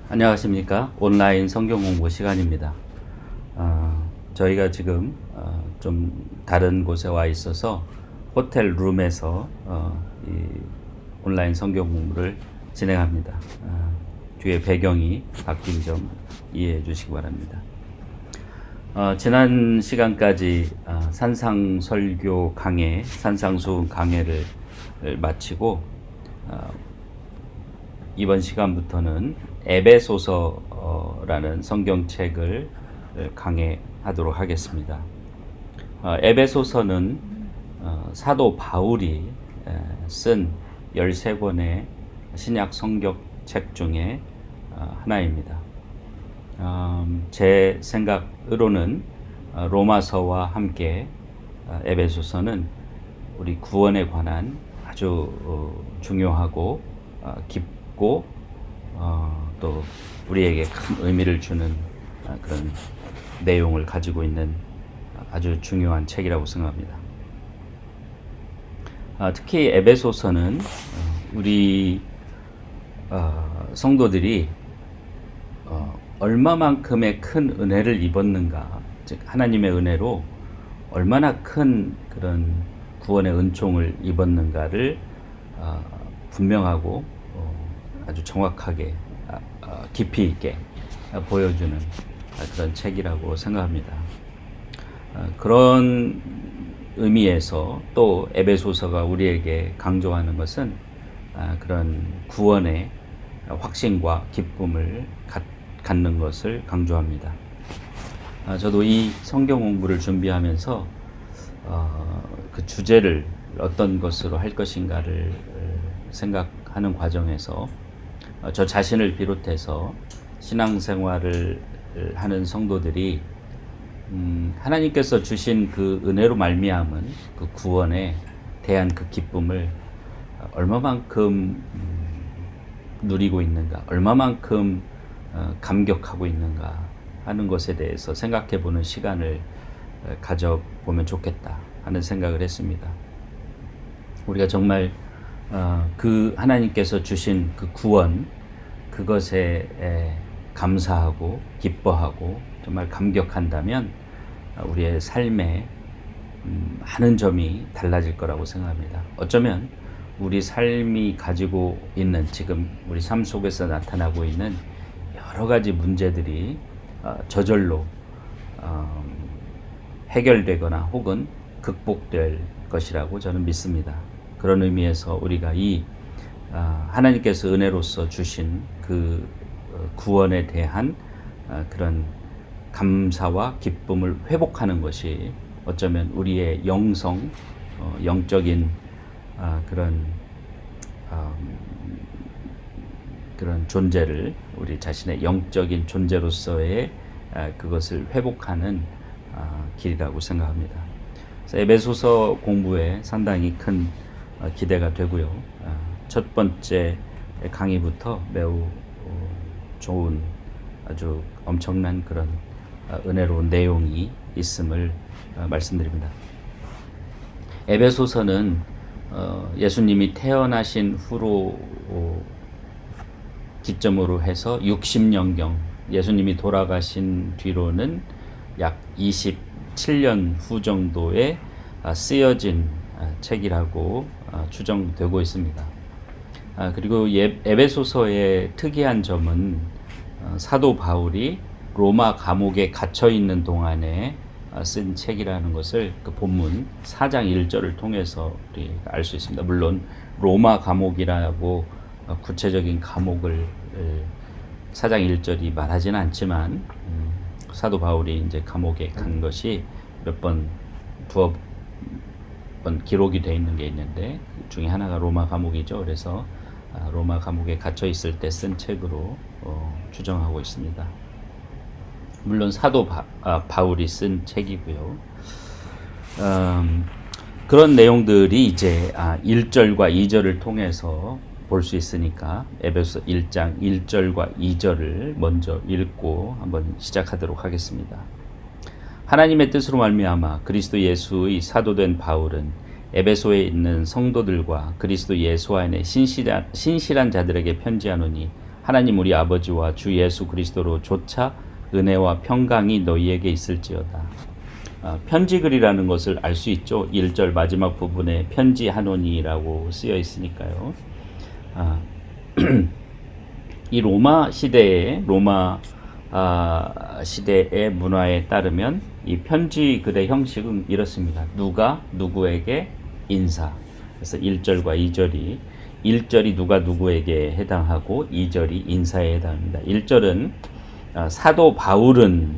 안녕하십니까. 온라인 성경 공부 시간입니다. 저희가 지금 좀 다른 곳에 와 있어서 호텔 룸에서 이 온라인 성경 공부를 진행합니다. 뒤에 배경이 바뀐 점 이해해 주시기 바랍니다. 지난 시간까지 산상설교 강해, 산상수훈 강해를 마치고 이번 시간부터는 에베소서라는 성경책을 강해하도록 하겠습니다. 에베소서는 사도 바울이 쓴 13권의 신약 성경책 중에 하나입니다. 제 생각으로는 로마서와 함께 에베소서는 우리 구원에 관한 아주 중요하고 깊고 또 우리에게 큰 의미를 주는 그런 내용을 가지고 있는 아주 중요한 책이라고 생각합니다. 특히 에베소서는 우리 성도들이 얼마만큼의 큰 은혜를 입었는가, 즉 하나님의 은혜로 얼마나 큰 그런 구원의 은총을 입었는가를 분명하고 아주 정확하게 깊이 있게 보여주는 그런 책이라고 생각합니다. 그런 의미에서 또 에베소서가 우리에게 강조하는 것은 그런 구원의 확신과 기쁨을 갖는 것을 강조합니다. 저도 이 성경 공부를 준비하면서 그 주제를 어떤 것으로 할 것인가를 생각하는 과정에서 저 자신을 비롯해서 신앙생활을 하는 성도들이 하나님께서 주신 그 은혜로 말미암은 그 구원에 대한 그 기쁨을 얼마만큼 누리고 있는가, 얼마만큼 감격하고 있는가 하는 것에 대해서 생각해 보는 시간을 가져보면 좋겠다 하는 생각을 했습니다. 우리가 정말 그 하나님께서 주신 그 구원, 그것에 감사하고 기뻐하고 정말 감격한다면 우리의 삶에 많은 점이 달라질 거라고 생각합니다. 어쩌면 우리 삶이 가지고 있는, 지금 우리 삶 속에서 나타나고 있는 여러 가지 문제들이 저절로 해결되거나 혹은 극복될 것이라고 저는 믿습니다. 그런 의미에서 우리가 이 하나님께서 은혜로서 주신 그 구원에 대한 그런 감사와 기쁨을 회복하는 것이 어쩌면 우리의 영성, 영적인 그런 존재를, 우리 자신의 영적인 존재로서의 그것을 회복하는 길이라고 생각합니다. 그래서 에베소서 공부에 상당히 큰 기대가 되고요. 첫 번째 강의부터 매우 좋은, 아주 엄청난 그런 은혜로운 내용이 있음을 말씀드립니다. 에베소서는 예수님이 태어나신 후로 기점으로 해서 60년경, 예수님이 돌아가신 뒤로는 약 27년 후 정도에 쓰여진 책이라고 추정되고 있습니다. 그리고 에베소서의 특이한 점은 사도 바울이 로마 감옥에 갇혀 있는 동안에 쓴 책이라는 것을 그 본문 4장 1절을 통해서 우리가 알 수 있습니다. 물론 로마 감옥이라고 구체적인 감옥을 4장 1절이 말하지는 않지만 사도 바울이 이제 감옥에 간 것이 두어 번 기록이 되어 있는 게 있는데 그 중에 하나가 로마 감옥이죠. 그래서 로마 감옥에 갇혀 있을 때 쓴 책으로 추정하고 있습니다. 물론 사도 바울이 쓴 책이고요. 그런 내용들이 이제 1절과 2절을 통해서 볼 수 있으니까 에베소 1장 1절과 2절을 먼저 읽고 한번 시작하도록 하겠습니다. 하나님의 뜻으로 말미암아 그리스도 예수의 사도된 바울은 에베소에 있는 성도들과 그리스도 예수 안에 신실한 자들에게 편지하노니 하나님 우리 아버지와 주 예수 그리스도로 조차 은혜와 평강이 너희에게 있을지어다. 편지 글이라는 것을 알 수 있죠. 1절 마지막 부분에 편지 한원이라고 쓰여 있으니까요. 이 로마 시대의 문화에 따르면 이 편지 글의 형식은 이렇습니다. 누가 누구에게 인사. 그래서 1절과 2절이 1절이 누가 누구에게 해당하고 2절이 인사에 해당합니다. 1절은 사도 바울은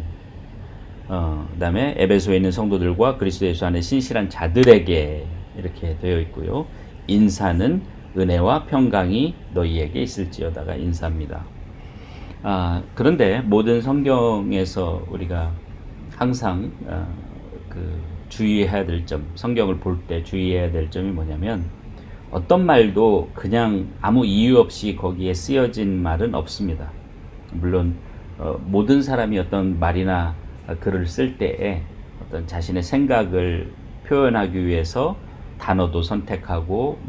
그다음에 에베소에 있는 성도들과 그리스도 예수 안에 신실한 자들에게 이렇게 되어 있고요. 인사는 은혜와 평강이 너희에게 있을지어다가 인사입니다. 그런데 모든 성경에서 우리가 항상 주의해야 될 점, 성경을 볼 때 주의해야 될 점이 뭐냐면 어떤 말도 그냥 아무 이유 없이 거기에 쓰여진 말은 없습니다. 물론 모든 사람이 어떤 말이나 글을 쓸 때에 어떤 자신의 생각을 표현하기 위해서 단어도 선택하고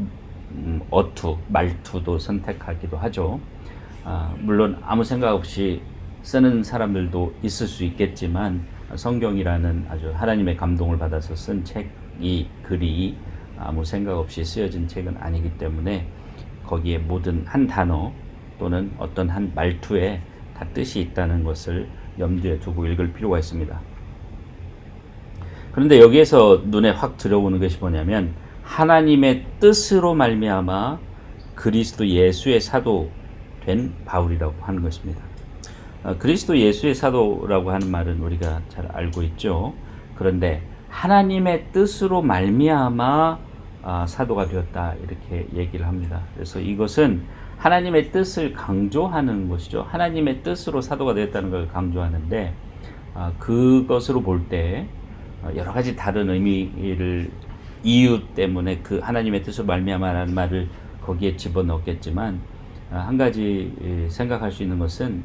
어투, 말투도 선택하기도 하죠. 물론 아무 생각 없이 쓰는 사람들도 있을 수 있겠지만 성경이라는 아주 하나님의 감동을 받아서 쓴 이 글이 아무 생각 없이 쓰여진 책은 아니기 때문에 거기에 모든 한 단어 또는 어떤 한 말투에 다 뜻이 있다는 것을 염두에 두고 읽을 필요가 있습니다. 그런데 여기에서 눈에 확 들어오는 것이 뭐냐면 하나님의 뜻으로 말미암아 그리스도 예수의 사도 된 바울이라고 하는 것입니다. 그리스도 예수의 사도라고 하는 말은 우리가 잘 알고 있죠. 그런데 하나님의 뜻으로 말미암아 사도가 되었다 이렇게 얘기를 합니다. 그래서 이것은 하나님의 뜻을 강조하는 것이죠. 하나님의 뜻으로 사도가 되었다는 걸 강조하는데 그것으로 볼 때 여러 가지 다른 의미를 이유 때문에 그 하나님의 뜻으로 말미암아라는 말을 거기에 집어넣겠지만 한 가지 생각할 수 있는 것은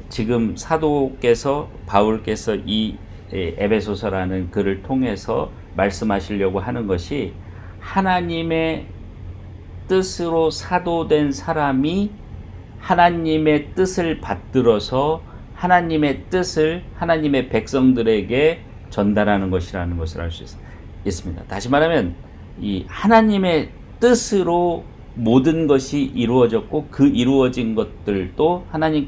지금 사도께서 바울께서 이 에베소서라는 글을 통해서 말씀하시려고 하는 것이 하나님의 뜻으로 사도된 사람이 하나님의 뜻을 받들어서 하나님의 뜻을 하나님의 백성들에게 전달하는 것이라는 것을 알 수 있습니다. 다시 말하면 이 하나님의 뜻으로 모든 것이 이루어졌고 그 이루어진 것들도 하나님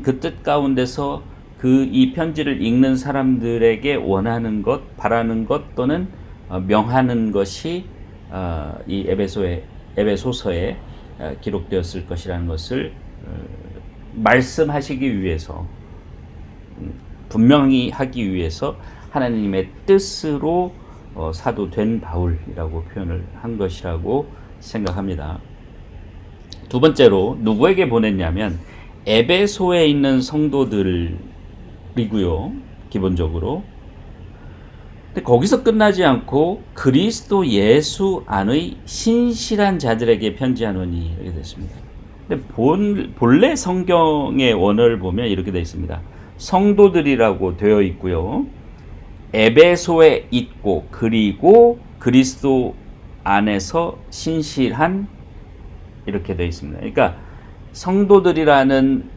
그 뜻 가운데서 이 편지를 읽는 사람들에게 원하는 것, 바라는 것 또는 명하는 것이 이 에베소서에 기록되었을 것이라는 것을 말씀하시기 위해서 분명히 하기 위해서 하나님의 뜻으로 사도된 바울이라고 표현을 한 것이라고 생각합니다. 두 번째로 누구에게 보냈냐면 에베소에 있는 성도들이고요. 기본적으로. 근데 거기서 끝나지 않고 그리스도 예수 안의 신실한 자들에게 편지하노니 이렇게 됐습니다. 근데 본래 성경의 원어를 보면 이렇게 되어 있습니다. 성도들이라고 되어 있고요. 에베소에 있고 그리고 그리스도 안에서 신실한 이렇게 되어 있습니다. 그러니까 성도들이라는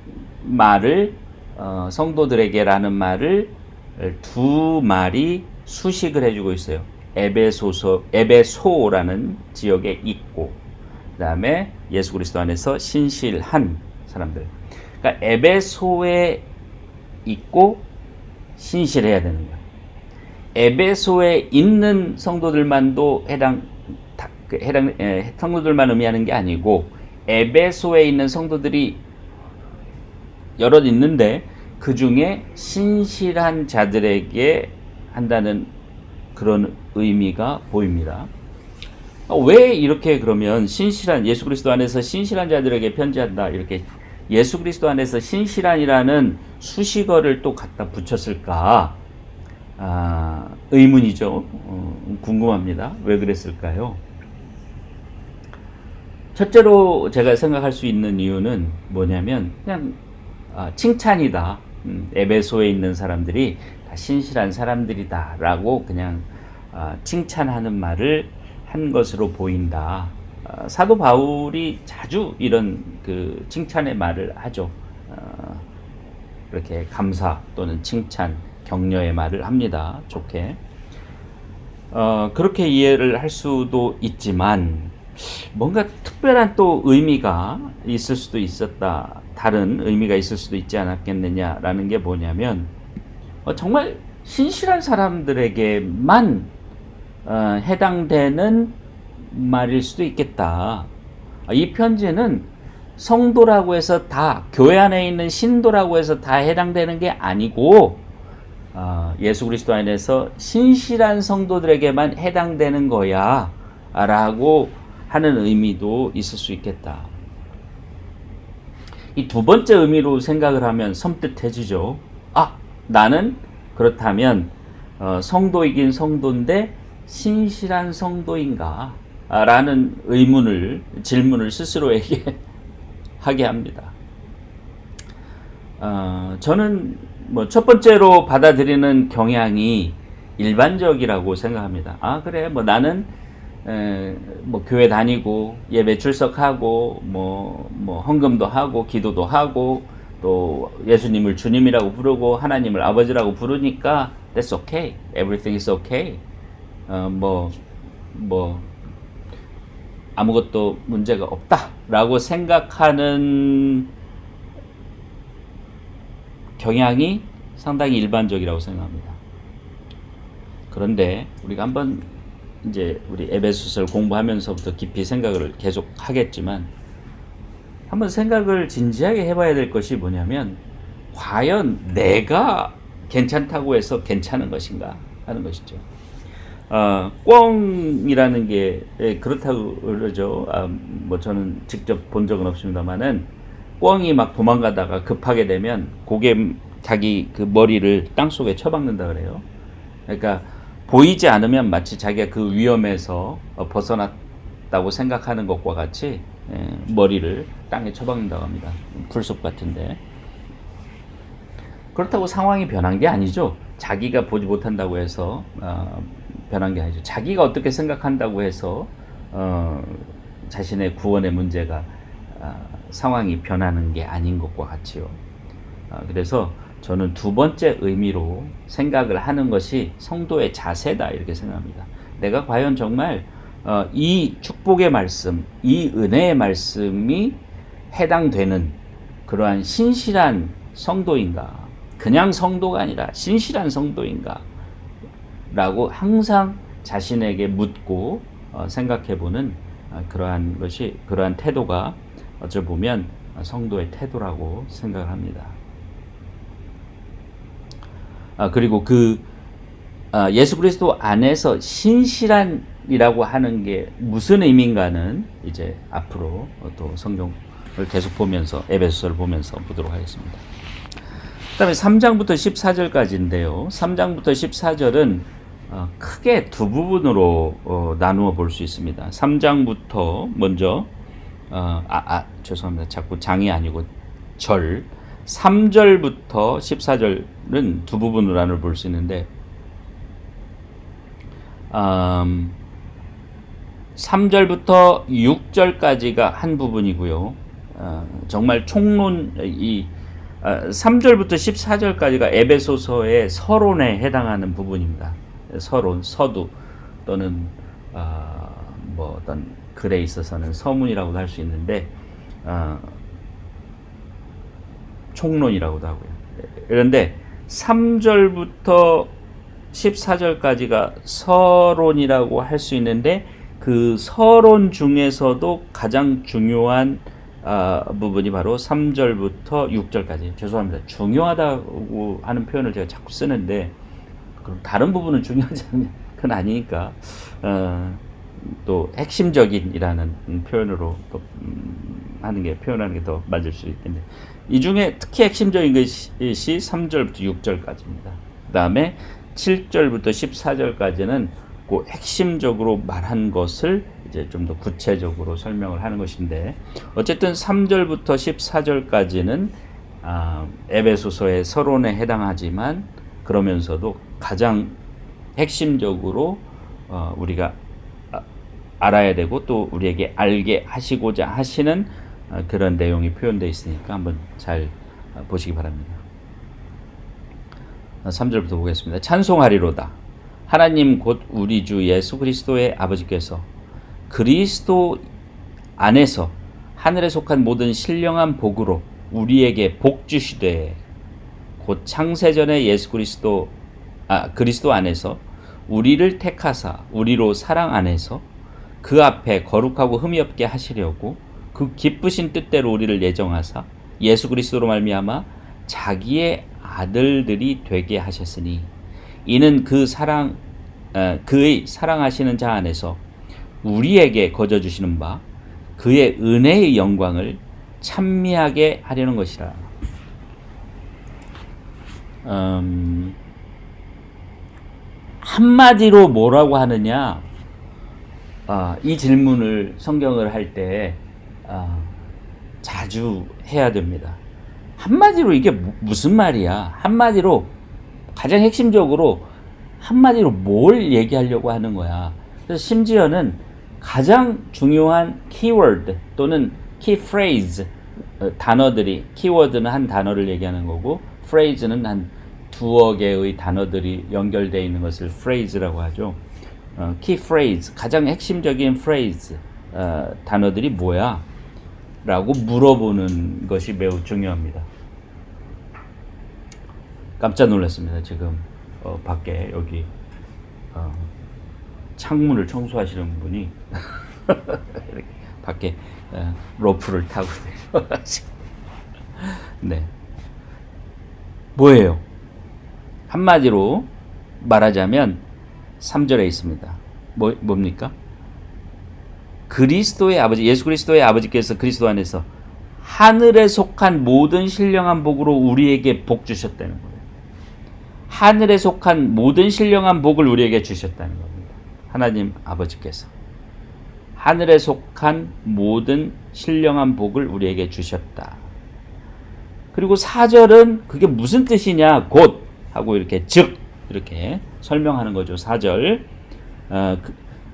말을 성도들에게라는 말을 두 말이 수식을 해주고 있어요. 에베소라는 지역에 있고 그 다음에 예수 그리스도 안에서 신실한 사람들. 그러니까 에베소에 있고 신실해야 되는 거예요. 에베소에 있는 성도들만도 성도들만 의미하는 게 아니고 에베소에 있는 성도들이 여럿 있는데 그 중에 신실한 자들에게 한다는 그런 의미가 보입니다. 왜 이렇게 그러면 예수 그리스도 안에서 신실한 자들에게 편지한다 이렇게 예수 그리스도 안에서 신실한이라는 수식어를 또 갖다 붙였을까? 의문이죠. 궁금합니다. 왜 그랬을까요? 첫째로 제가 생각할 수 있는 이유는 뭐냐면 그냥 칭찬이다. 에베소에 있는 사람들이 다 신실한 사람들이다 라고 그냥 칭찬하는 말을 한 것으로 보인다. 사도 바울이 자주 이런 그 칭찬의 말을 하죠. 이렇게 감사 또는 칭찬, 격려의 말을 합니다. 좋게. 그렇게 이해를 할 수도 있지만 뭔가 특별한 또 의미가 있을 수도 있었다. 다른 의미가 있을 수도 있지 않았겠느냐라는 게 뭐냐면 정말 신실한 사람들에게만 해당되는 말일 수도 있겠다. 이 편지는 성도라고 해서 다, 교회 안에 있는 신도라고 해서 다 해당되는 게 아니고 예수 그리스도 안에서 신실한 성도들에게만 해당되는 거야 라고 하는 의미도 있을 수 있겠다. 이 두 번째 의미로 생각을 하면 섬뜩해지죠. 나는 그렇다면 성도이긴 성도인데 신실한 성도인가? 라는 질문을 스스로에게 하게 합니다. 저는 첫 번째로 받아들이는 경향이 일반적이라고 생각합니다. 그래, 나는 교회 다니고 예배 출석하고 헌금도 하고 기도도 하고 또 예수님을 주님이라고 부르고 하나님을 아버지라고 부르니까 that's okay, everything is okay. 아무것도 문제가 없다라고 생각하는 경향이 상당히 일반적이라고 생각합니다. 그런데 우리가 한번 이제 우리 에베소서를 공부하면서부터 깊이 생각을 계속 하겠지만 한번 생각을 진지하게 해봐야 될 것이 뭐냐면 과연 내가 괜찮다고 해서 괜찮은 것인가 하는 것이죠. 꿩이라는 게 그렇다고 그러죠. 저는 직접 본 적은 없습니다만은 꿩이 막 도망가다가 급하게 되면 자기 그 머리를 땅 속에 쳐박는다 그래요. 그러니까 보이지 않으면 마치 자기가 그 위험에서 벗어났다고 생각하는 것과 같이 머리를 땅에 쳐박는다고 합니다. 풀숲 같은데. 그렇다고 상황이 변한 게 아니죠. 자기가 보지 못한다고 해서 변한 게 아니죠. 자기가 어떻게 생각한다고 해서 자신의 구원의 문제가 상황이 변하는 게 아닌 것과 같이요. 그래서 저는 두 번째 의미로 생각을 하는 것이 성도의 자세다 이렇게 생각합니다. 내가 과연 정말 이 축복의 말씀, 이 은혜의 말씀이 해당되는 그러한 신실한 성도인가? 그냥 성도가 아니라 신실한 성도인가? 라고 항상 자신에게 묻고 생각해보는 그러한 태도가 어찌 보면 성도의 태도라고 생각을 합니다. 그리고 예수 그리스도 안에서 신실한이라고 하는 게 무슨 의미인가는 이제 앞으로 또 성경을 계속 보면서 에베소서를 보면서 보도록 하겠습니다. 그 다음에 3장부터 14절까지인데요. 3장부터 14절은 크게 두 부분으로 나누어 볼 수 있습니다. 3장부터 먼저 죄송합니다. 자꾸 장이 아니고 절 3절부터 14절은 두 부분으로 나눠 볼 수 있는데 3절부터 6절까지가 한 부분이고요. 정말 총론 3절부터 14절까지가 에베소서의 서론에 해당하는 부분입니다. 서론, 서두 또는 어떤 글에 있어서는 서문이라고도 할 수 있는데 총론이라고도 하고요. 그런데 3절부터 14절까지가 서론이라고 할 수 있는데 그 서론 중에서도 가장 중요한 부분이 바로 3절부터 6절까지. 죄송합니다. 중요하다고 하는 표현을 제가 자꾸 쓰는데 그럼 다른 부분은 중요하지 않은 건 아니니까 또 핵심적인이라는 표현으로 또 표현하는 게 더 맞을 수 있겠네요. 이 중에 특히 핵심적인 것이 3절부터 6절까지입니다. 그 다음에 7절부터 14절까지는 그 핵심적으로 말한 것을 이제 좀 더 구체적으로 설명을 하는 것인데 어쨌든 3절부터 14절까지는 에베소서의 서론에 해당하지만 그러면서도 가장 핵심적으로 우리가 알아야 되고 또 우리에게 알게 하시고자 하시는 그런 내용이 표현되어 있으니까 한번 잘 보시기 바랍니다. 3절부터 보겠습니다. 찬송하리로다. 하나님 곧 우리 주 예수 그리스도의 아버지께서 그리스도 안에서 하늘에 속한 모든 신령한 복으로 우리에게 복 주시되 곧 창세전에 예수 그리스도 안에서 우리를 택하사 우리로 사랑 안에서 그 앞에 거룩하고 흠이 없게 하시려고 그 기쁘신 뜻대로 우리를 예정하사 예수 그리스도로 말미암아 자기의 아들들이 되게 하셨으니 이는 그의 사랑하시는 자 안에서 우리에게 거저 주시는 바 그의 은혜의 영광을 찬미하게 하려는 것이라. 한마디로 뭐라고 하느냐? 이 질문을 성경을 할 때 자주 해야 됩니다. 한마디로 이게 무슨 말이야? 한마디로 가장 핵심적으로 한마디로 뭘 얘기하려고 하는 거야? 그래서 심지어는 가장 중요한 키워드 또는 키프레이즈 단어들이, 키워드는 한 단어를 얘기하는 거고 프레이즈는 한 두어 개의 단어들이 연결되어 있는 것을 프레이즈라고 하죠. 키프레이즈, 가장 핵심적인 프레이즈 단어들이 뭐야? 라고 물어보는 것이 매우 중요합니다. 깜짝 놀랐습니다. 지금 밖에 여기 창문을 청소하시는 분이 이렇게 밖에 로프를 타고 네, 뭐예요? 한마디로 말하자면 3절에 있습니다. 뭡니까? 그리스도의 아버지, 예수 그리스도의 아버지께서 그리스도 안에서 하늘에 속한 모든 신령한 복으로 우리에게 복 주셨다는 거예요. 하늘에 속한 모든 신령한 복을 우리에게 주셨다는 겁니다. 하나님 아버지께서 하늘에 속한 모든 신령한 복을 우리에게 주셨다. 그리고 4절은 그게 무슨 뜻이냐? 곧 하고 이렇게 즉 이렇게 설명하는 거죠. 4절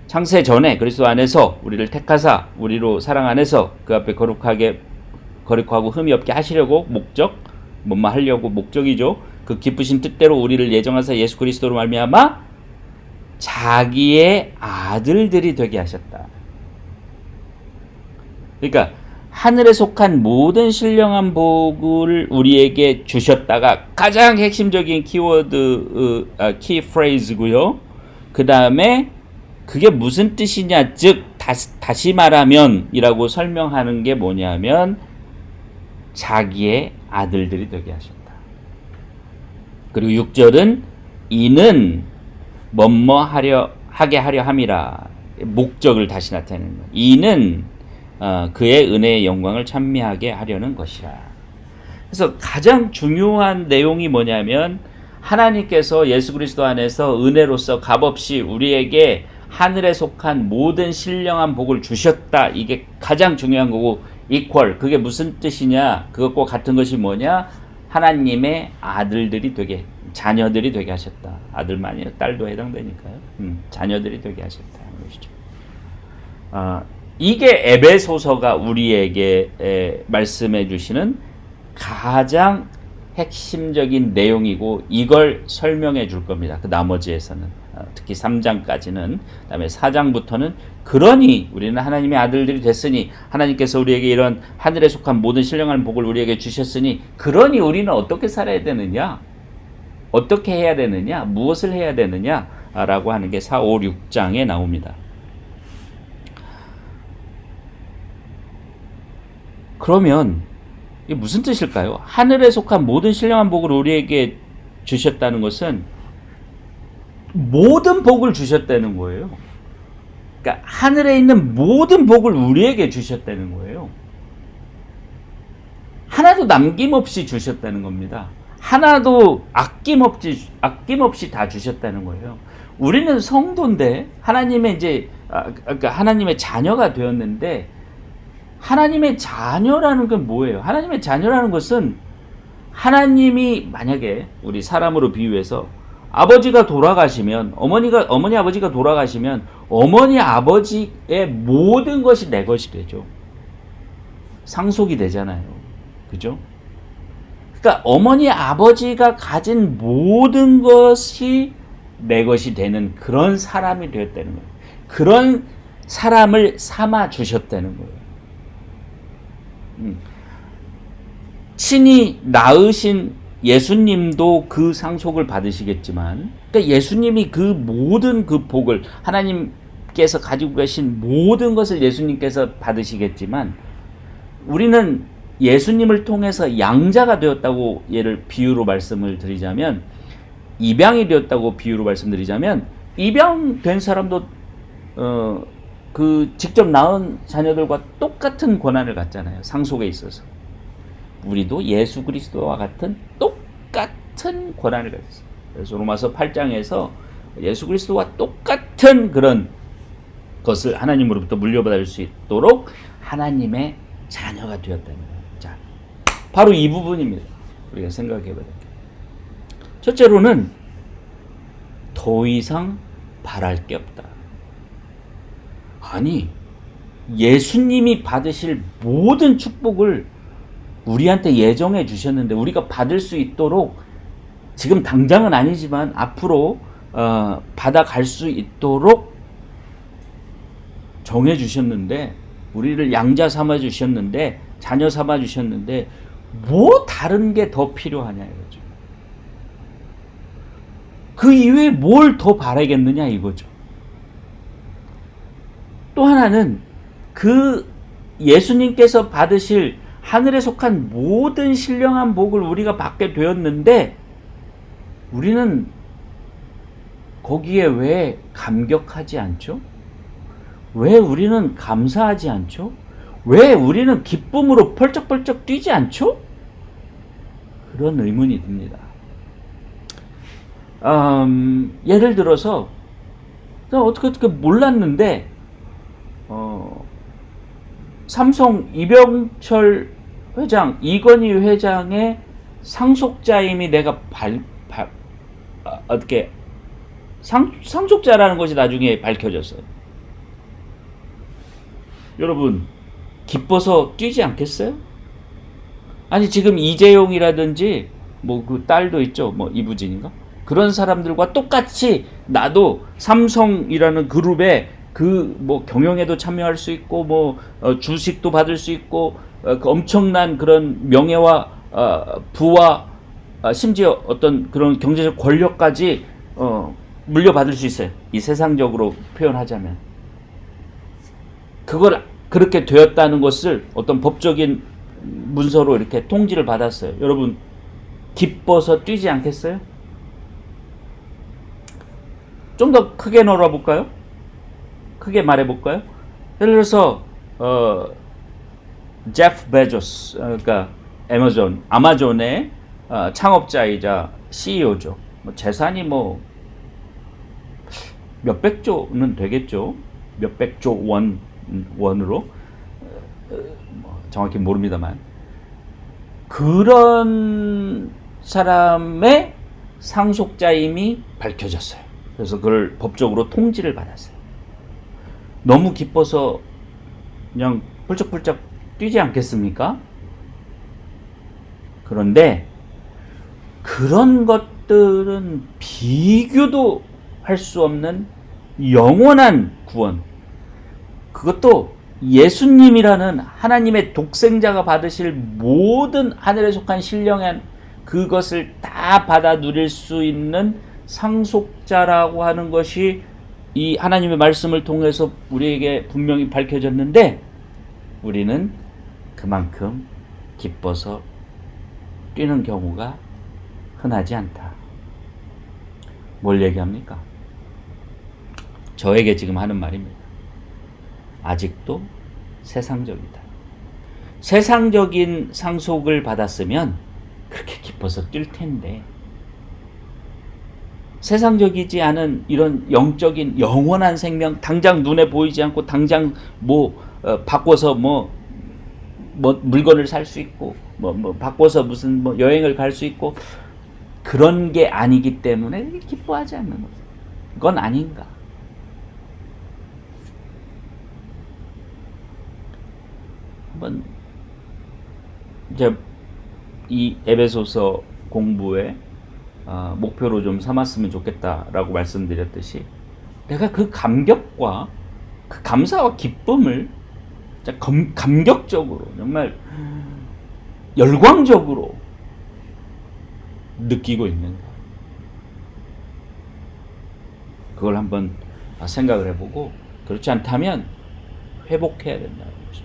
창세 전에 그리스도 안에서 우리를 택하사 우리로 사랑 안에서 그 앞에 거룩하고 흠이 없게 하시려고 목적, 뭐뭐 하려고 목적이죠. 그 기쁘신 뜻대로 우리를 예정하사 예수 그리스도로 말미암아 자기의 아들들이 되게 하셨다. 그러니까 하늘에 속한 모든 신령한 복을 우리에게 주셨다가 가장 핵심적인 키워드, 키프레이즈고요. 그 다음에 그게 무슨 뜻이냐, 즉 다시 말하면 이라고 설명하는 게 뭐냐면 자기의 아들들이 되게 하셨다. 그리고 6절은 이는 뭐뭐 하게 하려 함이라, 목적을 다시 나타내는 거예요. 이는 그의 은혜의 영광을 찬미하게 하려는 것이라. 그래서 가장 중요한 내용이 뭐냐면 하나님께서 예수 그리스도 안에서 은혜로서 값없이 우리에게 하늘에 속한 모든 신령한 복을 주셨다. 이게 가장 중요한 거고, equal, 그게 무슨 뜻이냐, 그것과 같은 것이 뭐냐, 하나님의 아들들이 되게, 자녀들이 되게 하셨다. 아들만이 딸도 해당되니까요. 자녀들이 되게 하셨다는 것이죠. 이게 에베소서가 우리에게 말씀해 주시는 가장 핵심적인 내용이고, 이걸 설명해 줄 겁니다. 그 나머지에서는, 특히 3장까지는, 그 다음에 4장부터는 그러니 우리는 하나님의 아들들이 됐으니, 하나님께서 우리에게 이런 하늘에 속한 모든 신령한 복을 우리에게 주셨으니, 그러니 우리는 어떻게 살아야 되느냐, 어떻게 해야 되느냐, 무엇을 해야 되느냐 라고 하는 게 4, 5, 6장에 나옵니다. 그러면 이게 무슨 뜻일까요? 하늘에 속한 모든 신령한 복을 우리에게 주셨다는 것은 모든 복을 주셨다는 거예요. 그러니까 하늘에 있는 모든 복을 우리에게 주셨다는 거예요. 하나도 남김없이 주셨다는 겁니다. 하나도 아낌없이 다 주셨다는 거예요. 우리는 성도인데 하나님의 그러니까 하나님의 자녀가 되었는데, 하나님의 자녀라는 건 뭐예요? 하나님의 자녀라는 것은 하나님이 만약에 우리 사람으로 비유해서 아버지가 돌아가시면 어머니 아버지가 돌아가시면 어머니 아버지의 모든 것이 내 것이 되죠. 상속이 되잖아요. 그죠? 그러니까 어머니 아버지가 가진 모든 것이 내 것이 되는 그런 사람이 되었다는 거예요. 그런 사람을 삼아 주셨다는 거예요. 친히 낳으신 예수님도 그 상속을 받으시겠지만, 그러니까 예수님이 그 모든 그 복을, 하나님께서 가지고 계신 모든 것을 예수님께서 받으시겠지만, 우리는 예수님을 통해서 양자가 되었다고 비유로 말씀을 드리자면, 입양이 되었다고 비유로 말씀드리자면, 입양된 사람도 그 직접 낳은 자녀들과 똑같은 권한을 갖잖아요. 상속에 있어서. 우리도 예수 그리스도와 같은 똑같은 권한을 가졌어요. 그래서 로마서 8장에서 예수 그리스도와 똑같은 그런 것을 하나님으로부터 물려받을 수 있도록 하나님의 자녀가 되었다는 거예요. 자, 바로 이 부분입니다. 우리가 생각해 봐야 될 게. 첫째로는 더 이상 바랄 게 없다. 아니, 예수님이 받으실 모든 축복을 우리한테 예정해 주셨는데, 우리가 받을 수 있도록 지금 당장은 아니지만 앞으로 받아갈 수 있도록 정해 주셨는데, 우리를 양자 삼아 주셨는데, 자녀 삼아 주셨는데, 뭐 다른 게 더 필요하냐 이거죠. 그 이외에 뭘 더 바라겠느냐 이거죠. 또 하나는 그 예수님께서 받으실 하늘에 속한 모든 신령한 복을 우리가 받게 되었는데, 우리는 거기에 왜 감격하지 않죠? 왜 우리는 감사하지 않죠? 왜 우리는 기쁨으로 펄쩍펄쩍 뛰지 않죠? 그런 의문이 듭니다. 예를 들어서 어떻게 몰랐는데 삼성 이병철 회장, 이건희 회장의 상속자임이 내가 어떻게 상속자라는 것이 나중에 밝혀졌어요. 여러분, 기뻐서 뛰지 않겠어요? 아니, 지금 이재용이라든지 뭐 그 딸도 있죠, 뭐 이부진인가? 그런 사람들과 똑같이 나도 삼성이라는 그룹에 그 뭐 경영에도 참여할 수 있고, 뭐 주식도 받을 수 있고, 그 엄청난 그런 명예와 부와 심지어 어떤 그런 경제적 권력까지 물려받을 수 있어요. 이 세상적으로 표현하자면. 그걸 그렇게 되었다는 것을 어떤 법적인 문서로 이렇게 통지를 받았어요. 여러분, 기뻐서 뛰지 않겠어요? 좀 더 크게 놀아볼까요? 크게 말해볼까요? 예를 들어서 제프 베조스, 그러니까 아마존의 창업자이자 CEO죠. 뭐 재산이 뭐 몇백조는 되겠죠. 몇백조 원으로 정확히 모릅니다만, 그런 사람의 상속자임이 밝혀졌어요. 그래서 그걸 법적으로 통지를 받았어요. 너무 기뻐서 그냥 펄쩍펄쩍 뛰지 않겠습니까? 그런데 그런 것들은 비교도 할 수 없는 영원한 구원, 그것도 예수님이라는 하나님의 독생자가 받으실 모든 하늘에 속한 신령한 그것을 다 받아 누릴 수 있는 상속자라고 하는 것이 이 하나님의 말씀을 통해서 우리에게 분명히 밝혀졌는데, 우리는 그만큼 기뻐서 뛰는 경우가 흔하지 않다. 뭘 얘기합니까? 저에게 지금 하는 말입니다. 아직도 세상적이다. 세상적인 상속을 받았으면 그렇게 기뻐서 뛸 텐데, 세상적이지 않은 이런 영적인 영원한 생명, 당장 눈에 보이지 않고 당장 바꿔서 물건을 살 수 있고, 바꿔서 무슨 여행을 갈 수 있고, 그런 게 아니기 때문에 기뻐하지 않는 건 아닌가? 한번 이제 이 에베소서 공부에 목표로 좀 삼았으면 좋겠다라고 말씀드렸듯이 내가 그 감격과 그 감사와 기쁨을 감격적으로 정말 열광적으로 느끼고 있는가? 그걸 한번 생각을 해보고 그렇지 않다면 회복해야 된다는 거죠.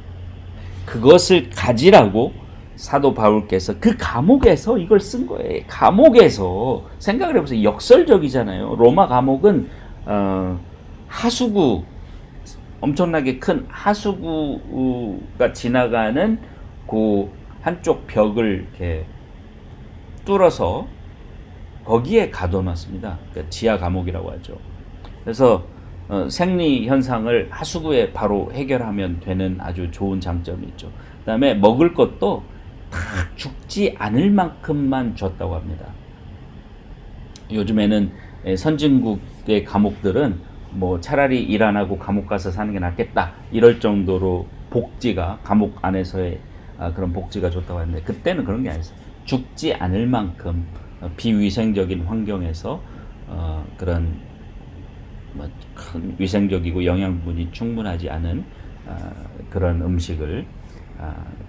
그것을 가지라고 사도 바울께서 그 감옥에서 이걸 쓴 거예요. 감옥에서 생각을 해보세요. 역설적이잖아요. 로마 감옥은 하수구, 엄청나게 큰 하수구가 지나가는 그 한쪽 벽을 이렇게 뚫어서 거기에 가둬놨습니다. 그러니까 지하 감옥이라고 하죠. 그래서 생리 현상을 하수구에 바로 해결하면 되는 아주 좋은 장점이 있죠. 그 다음에 먹을 것도 다 죽지 않을 만큼만 줬다고 합니다. 요즘에는 선진국의 감옥들은 뭐 차라리 일 안 하고 감옥 가서 사는 게 낫겠다 이럴 정도로 복지가 감옥 안에서의 그런 복지가 좋다고 하는데 그때는 그런 게 아니었어요. 죽지 않을 만큼 비위생적인 환경에서 그런 큰 위생적이고 영양분이 충분하지 않은 그런 음식을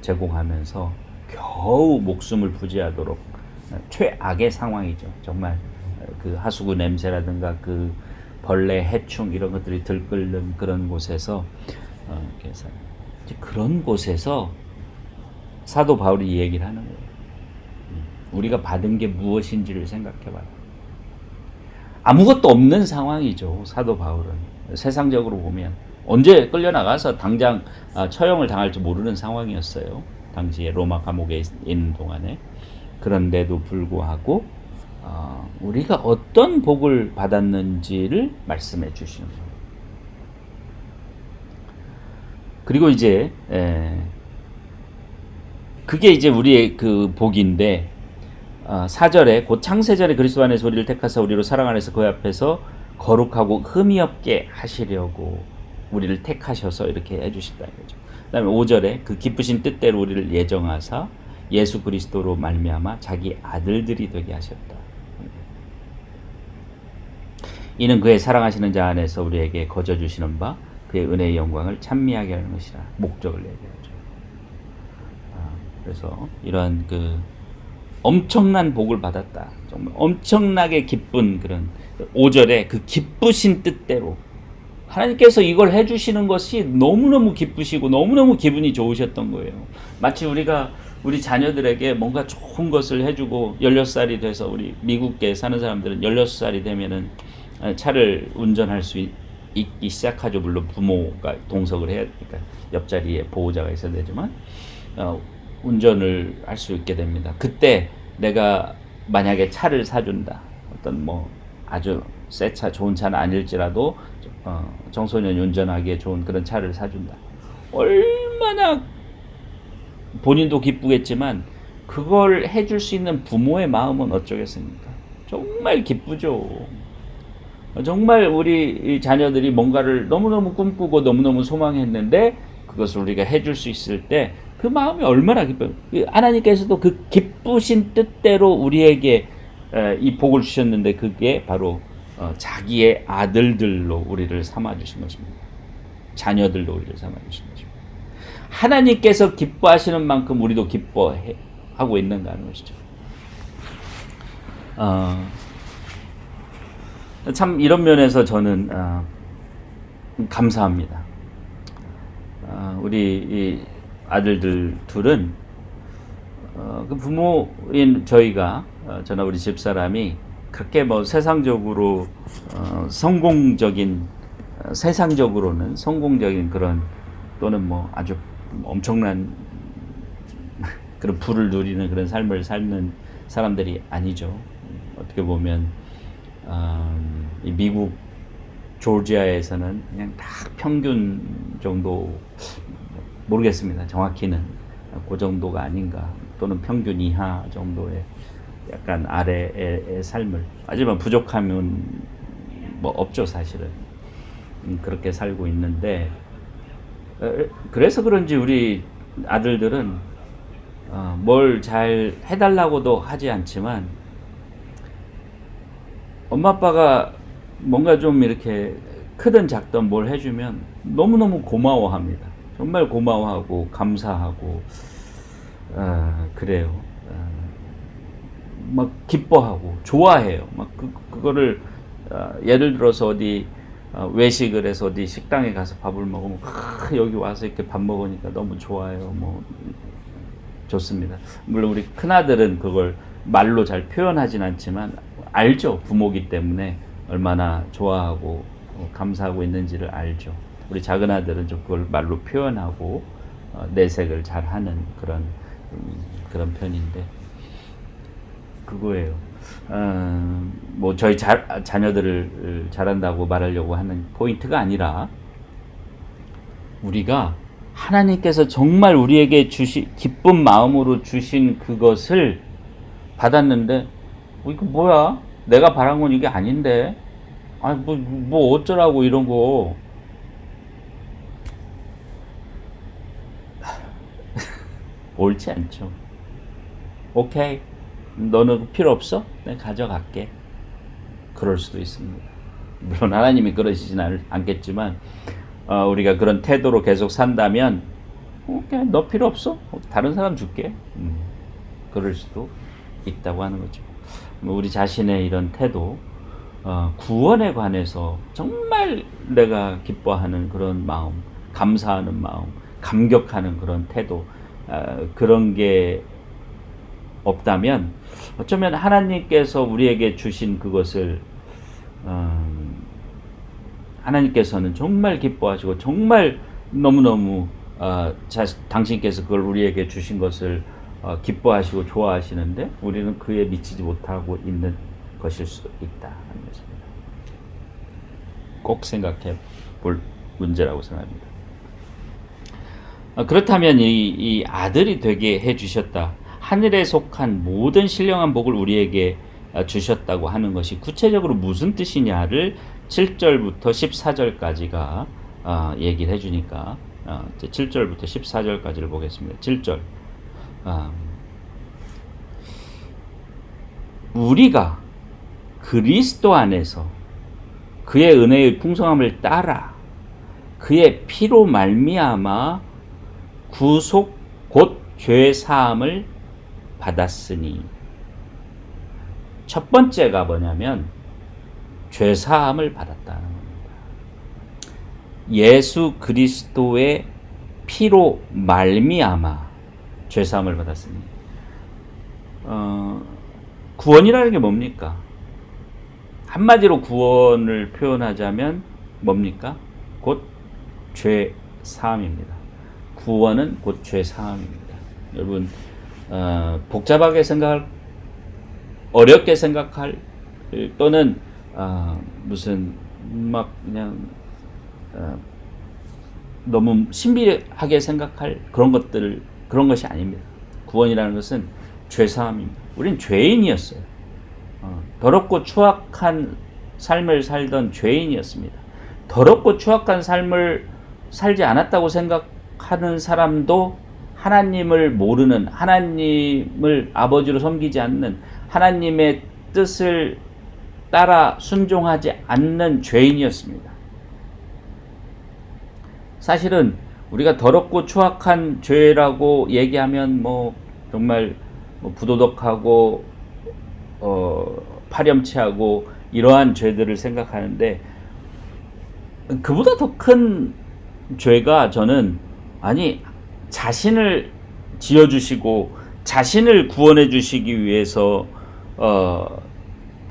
제공하면서 겨우 목숨을 부지하도록 최악의 상황이죠. 정말 그 하수구 냄새라든가 그 벌레, 해충 이런 것들이 들끓는 그런 곳에서 그래서 그런 곳에서 사도 바울이 이 얘기를 하는 거예요. 우리가 받은 게 무엇인지를 생각해봐요. 아무것도 없는 상황이죠. 사도 바울은 세상적으로 보면 언제 끌려나가서 당장 처형을 당할 줄 모르는 상황이었어요. 당시에 로마 감옥에 있는 동안에. 그런데도 불구하고 우리가 어떤 복을 받았는지를 말씀해 주시는 거예요. 그리고 이제 그게 이제 우리의 그 복인데 4절에 곧 창세전에 그리스도 안에서 우리를 택하사 우리로 사랑 안에서 그 앞에서 거룩하고 흠이 없게 하시려고 우리를 택하셔서 이렇게 해주신다는 거죠. 그 다음에 5절에 그 기쁘신 뜻대로 우리를 예정하사 예수 그리스도로 말미암아 자기 아들들이 되게 하셨다. 이는 그의 사랑하시는 자 안에서 우리에게 거저 주시는 바 그의 은혜의 영광을 찬미하게 하는 것이라. 목적을 얘기하죠. 그래서 이런 그 엄청난 복을 받았다. 정말 엄청나게 기쁜 그런 5절에 그 기쁘신 뜻대로 하나님께서 이걸 해주시는 것이 너무너무 기쁘시고 너무너무 기분이 좋으셨던 거예요. 마치 우리가 우리 자녀들에게 뭔가 좋은 것을 해주고 16살이 돼서 우리 미국에 사는 사람들은 16살이 되면은 차를 운전할 수 있기 시작하죠. 물론 부모가 동석을 해야 되니까 옆자리에 보호자가 있어야 되지만 운전을 할 수 있게 됩니다. 그때 내가 만약에 차를 사준다. 어떤 뭐 아주 새 차, 좋은 차는 아닐지라도 청소년이 운전하기에 좋은 그런 차를 사준다. 얼마나 본인도 기쁘겠지만 그걸 해줄 수 있는 부모의 마음은 어쩌겠습니까? 정말 기쁘죠. 정말 우리 자녀들이 뭔가를 너무너무 꿈꾸고 너무너무 소망했는데 그것을 우리가 해줄 수 있을 때 그 마음이 얼마나 기뻐요. 하나님께서도 그 기쁘신 뜻대로 우리에게 이 복을 주셨는데 그게 바로 자기의 아들들로 우리를 삼아주신 것입니다. 자녀들로 우리를 삼아주신 것입니다. 하나님께서 기뻐하시는 만큼 우리도 기뻐하고 있는가 하는 것이죠. 참 이런 면에서 저는 감사합니다. 우리 이 아들들 둘은 그 부모인 저희가 저나 우리 집사람이 그렇게 뭐 세상적으로 세상적으로는 성공적인 그런 또는 뭐 아주 엄청난 그런 부를 누리는 그런 삶을 살는 사람들이 아니죠. 어떻게 보면 이 미국 조지아에서는 그냥 딱 평균 정도 모르겠습니다. 정확히는 그 정도가 아닌가 또는 평균 이하 정도의 약간 아래의 삶을. 하지만 부족함은 뭐 없죠, 사실은. 그렇게 살고 있는데, 그래서 그런지 우리 아들들은 뭘 잘 해달라고도 하지 않지만 엄마 아빠가 뭔가 좀 이렇게 크든 작든 뭘 해주면 너무너무 고마워합니다. 정말 고마워하고 감사하고 그래요. 막 기뻐하고 좋아해요. 막 그거를 예를 들어서 어디 외식을 해서 어디 식당에 가서 밥을 먹으면 여기 와서 이렇게 밥 먹으니까 너무 좋아요. 뭐 좋습니다. 물론 우리 큰아들은 그걸 말로 잘 표현하진 않지만 알죠. 부모기 때문에 얼마나 좋아하고 감사하고 있는지를 알죠. 우리 작은아들은 좀 그걸 말로 표현하고 내색을 잘하는 그런 편인데 그거예요. 뭐 저희 자녀들을 잘한다고 말하려고 하는 포인트가 아니라 우리가 하나님께서 정말 우리에게 기쁜 마음으로 주신 그것을 받았는데 이거 뭐야? 내가 바란 건 이게 아닌데 뭐 어쩌라고 이런 거 옳지 않죠. 오케이, 너는 필요 없어? 내가 가져갈게. 그럴 수도 있습니다. 물론 하나님이 그러시진 않겠지만 우리가 그런 태도로 계속 산다면 오케이, 너 필요 없어? 다른 사람 줄게. 그럴 수도 있다고 하는 거죠. 우리 자신의 이런 태도, 구원에 관해서 정말 내가 기뻐하는 그런 마음, 감사하는 마음, 감격하는 그런 태도, 그런 게 없다면 어쩌면 하나님께서 우리에게 주신 그것을 하나님께서는 정말 기뻐하시고 정말 너무너무 당신께서 그걸 우리에게 주신 것을 기뻐하시고 좋아하시는데 우리는 그에 미치지 못하고 있는 것일 수도 있다 하는 것입니다. 꼭 생각해 볼 문제라고 생각합니다. 그렇다면 이 아들이 되게 해주셨다. 하늘에 속한 모든 신령한 복을 우리에게 주셨다고 하는 것이 구체적으로 무슨 뜻이냐를 7절부터 14절까지가 얘기를 해주니까 7절부터 14절까지를 보겠습니다. 7절 우리가 그리스도 안에서 그의 은혜의 풍성함을 따라 그의 피로 말미암아 구속 곧 죄 사함을 받았으니 첫 번째가 뭐냐면 죄 사함을 받았다는 겁니다. 예수 그리스도의 피로 말미암아 죄 사함을 받았으니 구원이라는 게 뭡니까? 한마디로 구원을 표현하자면 뭡니까? 곧 죄 사함입니다. 구원은 곧 죄 사함입니다. 여러분 복잡하게 생각할, 어렵게 생각할 또는 무슨 막 그냥 너무 신비하게 생각할 그런 것이 아닙니다. 구원이라는 것은 죄 사함입니다. 우린 죄인이었어요. 더럽고 추악한 삶을 살던 죄인이었습니다. 더럽고 추악한 삶을 살지 않았다고 생각하는 사람도 하나님을 모르는, 하나님을 아버지로 섬기지 않는, 하나님의 뜻을 따라 순종하지 않는 죄인이었습니다. 사실은 우리가 더럽고 추악한 죄라고 얘기하면 정말 부도덕하고 파렴치하고 이러한 죄들을 생각하는데 그보다 더 큰 죄가 저는 자신을 지어주시고 자신을 구원해 주시기 위해서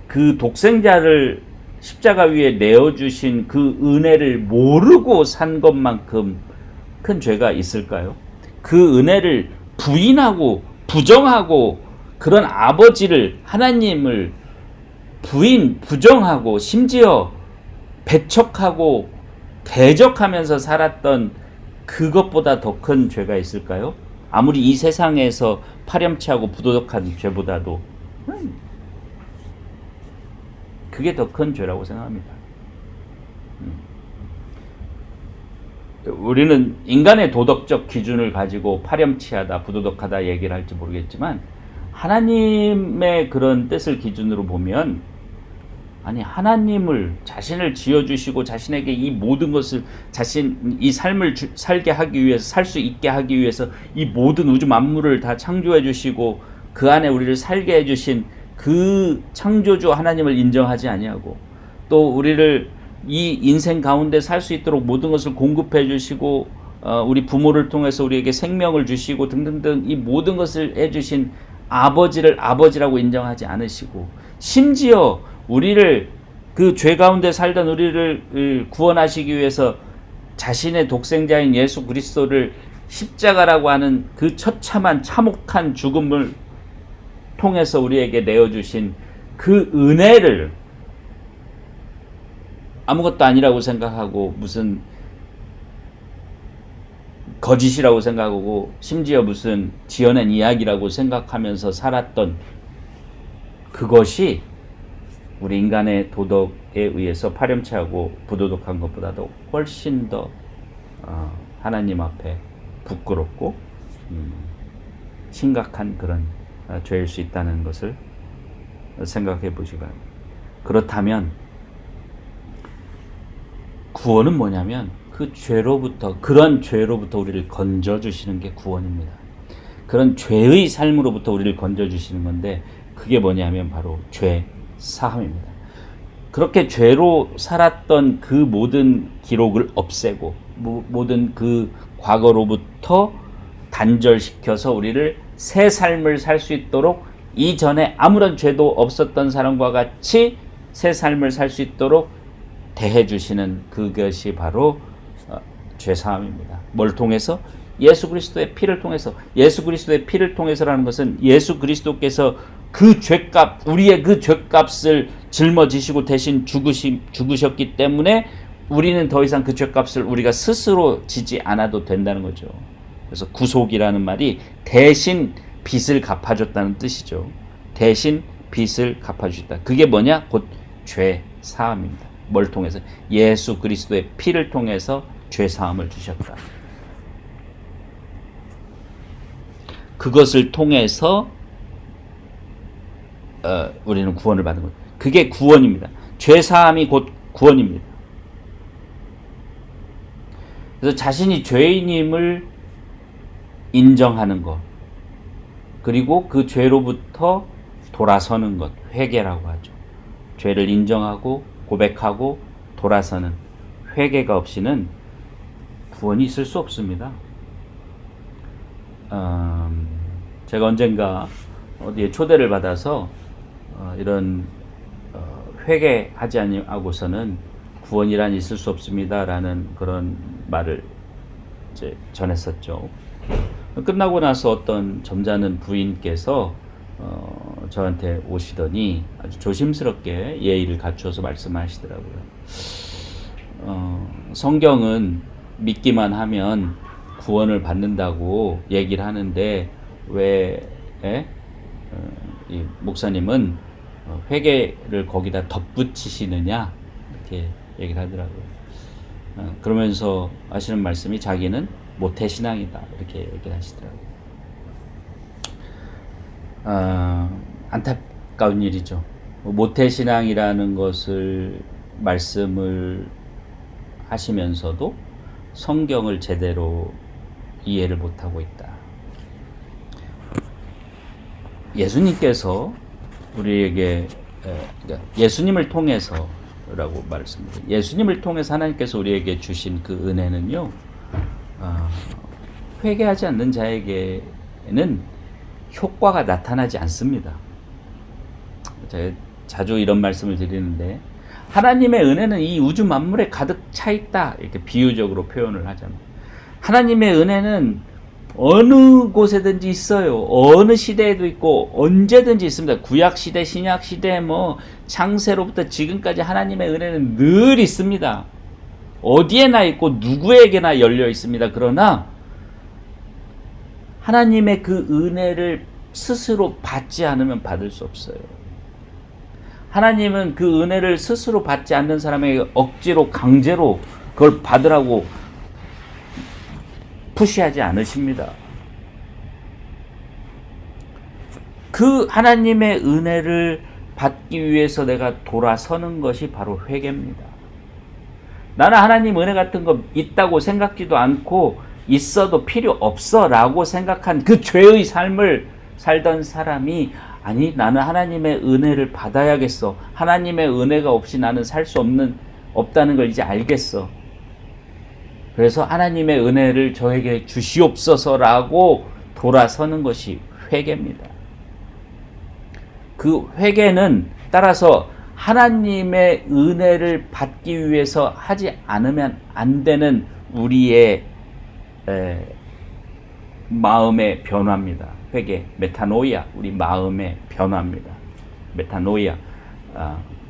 그 독생자를 십자가 위에 내어주신 그 은혜를 모르고 산 것만큼 큰 죄가 있을까요? 그 은혜를 부인하고 부정하고 그런 아버지를, 하나님을 부정하고 심지어 배척하고 대적하면서 살았던 그것보다 더 큰 죄가 있을까요? 아무리 이 세상에서 파렴치하고 부도덕한 죄보다도 그게 더 큰 죄라고 생각합니다. 우리는 인간의 도덕적 기준을 가지고 파렴치하다, 부도덕하다 얘기를 할지 모르겠지만 하나님의 그런 뜻을 기준으로 보면, 아니 하나님을 자신을 지어주시고 자신에게 이 모든 것을 이 삶을 살게 하기 위해서, 살 수 있게 하기 위해서 이 모든 우주 만물을 다 창조해 주시고 그 안에 우리를 살게 해주신 그 창조주 하나님을 인정하지 아니하고, 또 우리를 이 인생 가운데 살 수 있도록 모든 것을 공급해 주시고 우리 부모를 통해서 우리에게 생명을 주시고 등등등 이 모든 것을 해주신 아버지를 아버지라고 인정하지 않으시고, 심지어 우리를, 그 죄 가운데 살던 우리를 구원하시기 위해서 자신의 독생자인 예수 그리스도를 십자가라고 하는 그 처참한 참혹한 죽음을 통해서 우리에게 내어주신 그 은혜를 아무것도 아니라고 생각하고, 무슨 거짓이라고 생각하고, 심지어 무슨 지어낸 이야기라고 생각하면서 살았던 그것이 우리 인간의 도덕에 의해서 파렴치하고 부도덕한 것보다도 훨씬 더 하나님 앞에 부끄럽고 심각한 그런 죄일 수 있다는 것을 생각해 보시기 바랍니다. 그렇다면 구원은 뭐냐면 그런 죄로부터 우리를 건져주시는 게 구원입니다. 그런 죄의 삶으로부터 우리를 건져주시는 건데, 그게 뭐냐면 바로 죄 사함입니다. 그렇게 죄로 살았던 그 모든 기록을 없애고 모든 그 과거로부터 단절시켜서 우리를 새 삶을 살 수 있도록, 이전에 아무런 죄도 없었던 사람과 같이 새 삶을 살 수 있도록 대해주시는 그것이 바로 죄사함입니다. 뭘 통해서? 예수 그리스도의 피를 통해서. 예수 그리스도의 피를 통해서라는 것은 예수 그리스도께서 그 죄값, 우리의 그 죄값을 짊어지시고 대신 죽으셨기 때문에 우리는 더 이상 그 죄값을 우리가 스스로 지지 않아도 된다는 거죠. 그래서 구속이라는 말이 대신 빚을 갚아줬다는 뜻이죠. 대신 빚을 갚아주셨다. 그게 뭐냐? 곧 죄 사함입니다. 뭘 통해서? 예수 그리스도의 피를 통해서 죄 사함을 주셨다. 그것을 통해서 우리는 구원을 받는 것. 그게 구원입니다. 죄 사함이 곧 구원입니다. 그래서 자신이 죄인임을 인정하는 것, 그리고 그 죄로부터 돌아서는 것, 회개라고 하죠. 죄를 인정하고 고백하고 돌아서는 회개가 없이는 구원이 있을 수 없습니다. 제가 언젠가 어디에 초대를 받아서 이런 회개하지 아니하고서는 구원이란 있을 수 없습니다라는 그런 말을 이제 전했었죠. 끝나고 나서 어떤 점잖은 부인께서 저한테 오시더니 아주 조심스럽게 예의를 갖추어서 말씀하시더라고요. 성경은 믿기만 하면 구원을 받는다고 얘기를 하는데 왜 이 목사님은 회개를 거기다 덧붙이시느냐, 이렇게 얘기를 하더라고요. 그러면서 하시는 말씀이 자기는 모태신앙이다, 이렇게 얘기를 하시더라고요. 안타까운 일이죠. 모태신앙이라는 것을 말씀을 하시면서도 성경을 제대로 이해를 못하고 있다. 예수님께서 우리에게 예수님을 통해서라고 말씀드립니다. 예수님을 통해서 하나님께서 우리에게 주신 그 은혜는요, 회개하지 않는 자에게는 효과가 나타나지 않습니다. 제가 자주 이런 말씀을 드리는데, 하나님의 은혜는 이 우주 만물에 가득 차 있다, 이렇게 비유적으로 표현을 하잖아요. 하나님의 은혜는 어느 곳에든지 있어요. 어느 시대에도 있고 언제든지 있습니다. 구약시대, 신약시대, 창세로부터 지금까지 하나님의 은혜는 늘 있습니다. 어디에나 있고 누구에게나 열려 있습니다. 그러나 하나님의 그 은혜를 스스로 받지 않으면 받을 수 없어요. 하나님은 그 은혜를 스스로 받지 않는 사람에게 억지로 강제로 그걸 받으라고 푸시하지 않으십니다. 그 하나님의 은혜를 받기 위해서 내가 돌아서는 것이 바로 회개입니다. 나는 하나님 은혜 같은 거 있다고 생각지도 않고 있어도 필요 없어 라고 생각한 그 죄의 삶을 살던 사람이 아니 나는 하나님의 은혜를 받아야겠어. 하나님의 은혜가 없이 나는 살 수 없다는 걸 이제 알겠어. 그래서 하나님의 은혜를 저에게 주시옵소서라고 돌아서는 것이 회개입니다. 그 회개는 따라서 하나님의 은혜를 받기 위해서 하지 않으면 안 되는 우리의 마음의 변화입니다. 회개, 메타노이아, 우리 마음의 변화입니다. 메타노이아,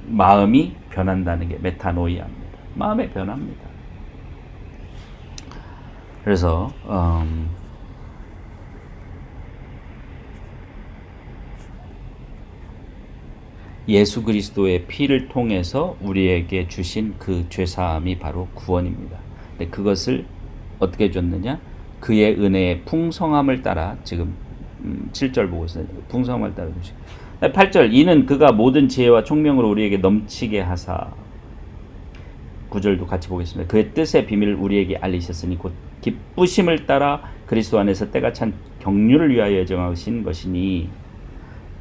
마음이 변한다는 게 메타노이아입니다. 마음의 변화입니다. 그래서 예수 그리스도의 피를 통해서 우리에게 주신 그 죄사함이 바로 구원입니다. 근데 그것을 어떻게 줬느냐? 그의 은혜의 풍성함을 따라 지금 7절 보고 있어요. 풍성함을 따라 주시고 8절 이는 그가 모든 지혜와 총명으로 우리에게 넘치게 하사 9절도 같이 보겠습니다. 그의 뜻의 비밀을 우리에게 알리셨으니 곧 기쁘심을 따라 그리스도 안에서 때가 찬 경륜을 위하여 예정하신 것이니